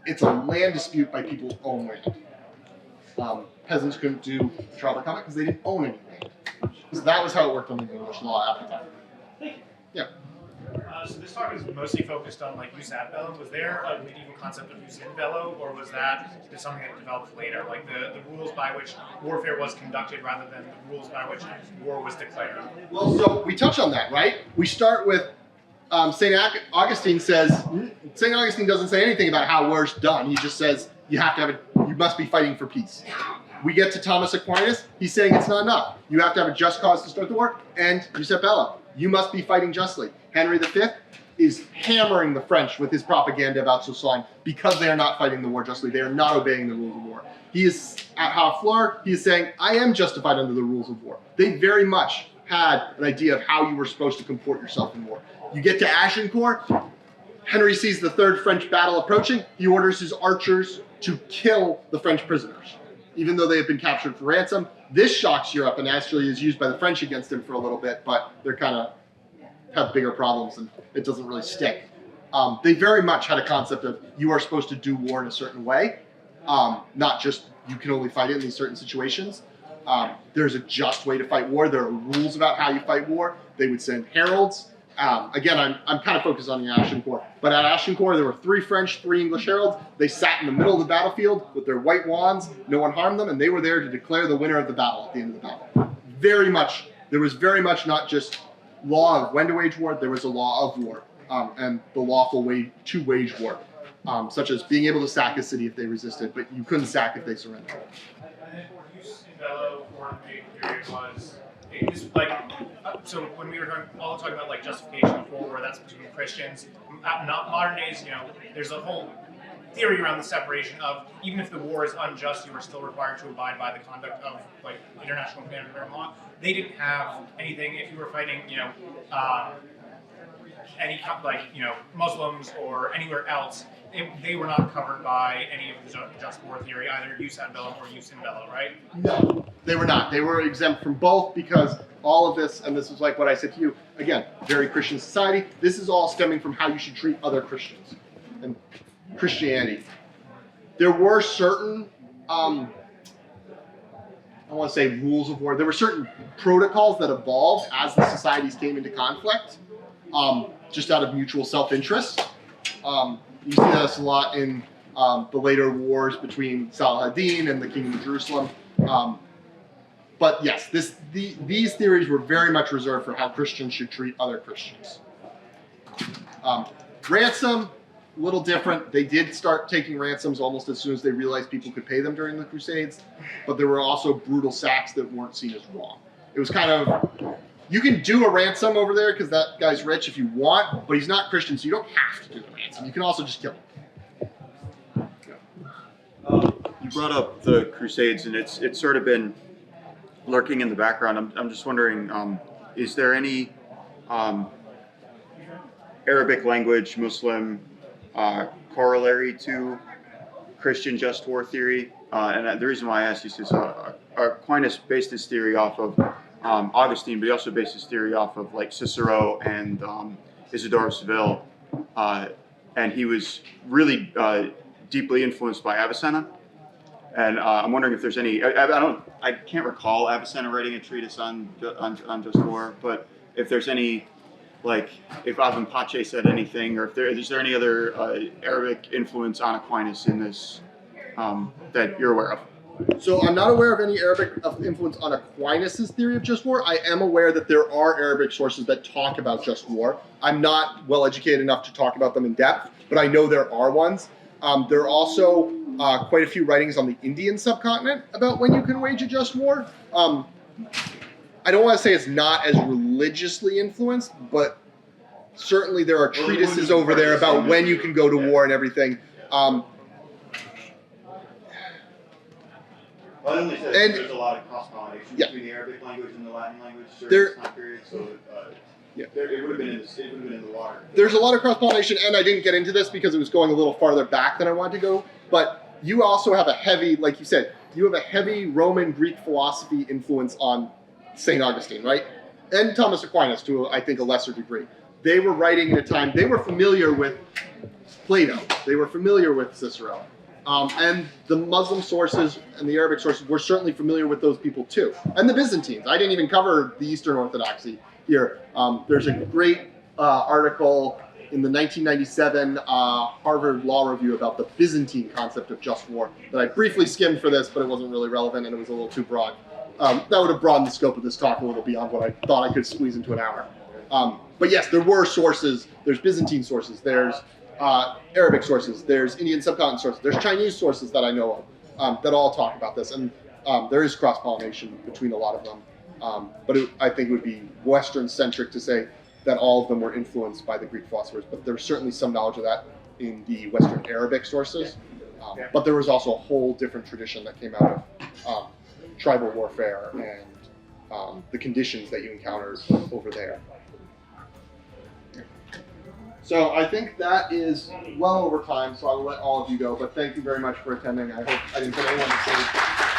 Speaker 1: it's a land dispute by people who own land. Peasants couldn't do trial by combat because they didn't own any land. So that was how it worked under English law at the time. Yeah.
Speaker 6: So this talk is mostly focused on like jus ad bellum. Was there a medieval concept of jus in bello, or was that just something that developed later, like the rules by which warfare was conducted rather than the rules by which war was declared?
Speaker 1: Well, so we touch on that, right? We start with St. Augustine says, St. Augustine doesn't say anything about how war's done. He just says you must be fighting for peace. We get to Thomas Aquinas, he's saying it's not enough. You have to have a just cause to start the war, and jus ad bellum. You must be fighting justly. Henry V is hammering the French with his propaganda about Soissons because they are not fighting the war justly. They are not obeying the rules of war. He is, at Harfleur, he is saying, I am justified under the rules of war. They very much had an idea of how you were supposed to comport yourself in war. You get to Agincourt, Henry sees the third French battle approaching. He orders his archers to kill the French prisoners, even though they have been captured for ransom. This shocks Europe and actually is used by the French against him for a little bit, but they're kind of have bigger problems and it doesn't really stick. They very much had a concept of you are supposed to do war in a certain way, not just you can only fight it in these certain situations. There's a just way to fight war. There are rules about how you fight war. They would send heralds. Again, I'm kind of focused on the Agincourt, but at Agincourt there were 3 French, 3 English heralds. They sat in the middle of the battlefield with their white wands. No one harmed them, and they were there to declare the winner of the battle at the end of the battle. There was very much not just law of when to wage war, there was a law of war, and the lawful way to wage war, such as being able to sack a city if they resisted, but you couldn't sack if they surrendered.
Speaker 6: Jus in bello for the period was so when we were talking about like justification of war, that's between Christians. Not modern days, there's a whole theory around the separation of even if the war is unjust, you are still required to abide by the conduct of like international humanitarian law. They didn't have anything. If you were fighting, Muslims or anywhere else, they were not covered by any of the just war theory, either jus ad bellum or jus in bello, right?
Speaker 1: No, they were not. They were exempt from both because all of this, and this was like what I said to you, again, very Christian society, this is all stemming from how you should treat other Christians and Christianity. There were certain, I want to say rules of war, there were certain protocols that evolved as the societies came into conflict, just out of mutual self-interest. You see this a lot in the later wars between Salah ad-Din and the Kingdom of Jerusalem. But yes, these theories were very much reserved for how Christians should treat other Christians. Ransom, a little different. They did start taking ransoms almost as soon as they realized people could pay them during the Crusades, but there were also brutal sacks that weren't seen as wrong. It was kind of, you can do a ransom over there because that guy's rich if you want, but he's not Christian, so you don't have to do the ransom. You can also just kill him.
Speaker 3: You brought up the Crusades, and it's sort of been lurking in the background. I'm just wondering, is there any Arabic language Muslim corollary to Christian just war theory? And the reason why I ask you is Aquinas based his theory off of Augustine, but he also based his theory off of like Cicero and Isidore of Seville, and he was really deeply influenced by Avicenna. And I'm wondering if there's any. I can't recall Avicenna writing a treatise on just war, but if there's any, like, if Avin Pace said anything, or if is there any other Arabic influence on Aquinas in this that you're aware of?
Speaker 1: So I'm not aware of any Arabic influence on Aquinas' theory of just war. I am aware that there are Arabic sources that talk about just war. I'm not well educated enough to talk about them in depth, but I know there are ones. There are also quite a few writings on the Indian subcontinent about when you can wage a just war. I don't want to say it's not as religiously influenced, but certainly there are treatises over there about when you can go to war and everything.
Speaker 3: Well, I only said
Speaker 1: And-
Speaker 3: there's a lot of cross-pollination
Speaker 1: Yeah.
Speaker 3: between the Arabic language and the Latin language during
Speaker 1: There-
Speaker 3: this time period, so
Speaker 1: Yeah.
Speaker 3: it would have been in the water.
Speaker 1: There's a lot of cross-pollination, and I didn't get into this because it was going a little farther back than I wanted to go, but you also have a heavy, like you said, you have a heavy Roman Greek philosophy influence on St. Augustine, right? And Thomas Aquinas to, I think, a lesser degree. They were writing in a time, they were familiar with Plato, they were familiar with Cicero. And the Muslim sources and the Arabic sources were certainly familiar with those people too. And the Byzantines. I didn't even cover the Eastern Orthodoxy here. There's a great article in the 1997 Harvard Law Review about the Byzantine concept of just war that I briefly skimmed for this, but it wasn't really relevant and it was a little too broad. That would have broadened the scope of this talk a little beyond what I thought I could squeeze into an hour. But yes, there were sources. There's Byzantine sources. There's Arabic sources, there's Indian subcontinent sources, there's Chinese sources that I know of that all talk about this, and there is cross-pollination between a lot of them. But I think it would be Western-centric to say that all of them were influenced by the Greek philosophers, but there's certainly some knowledge of that in the Western Arabic sources. But there was also a whole different tradition that came out of tribal warfare and the conditions that you encountered over there. So I think that is well over time, so I will let all of you go, but thank you very much for attending. I hope I didn't put anyone to sleep.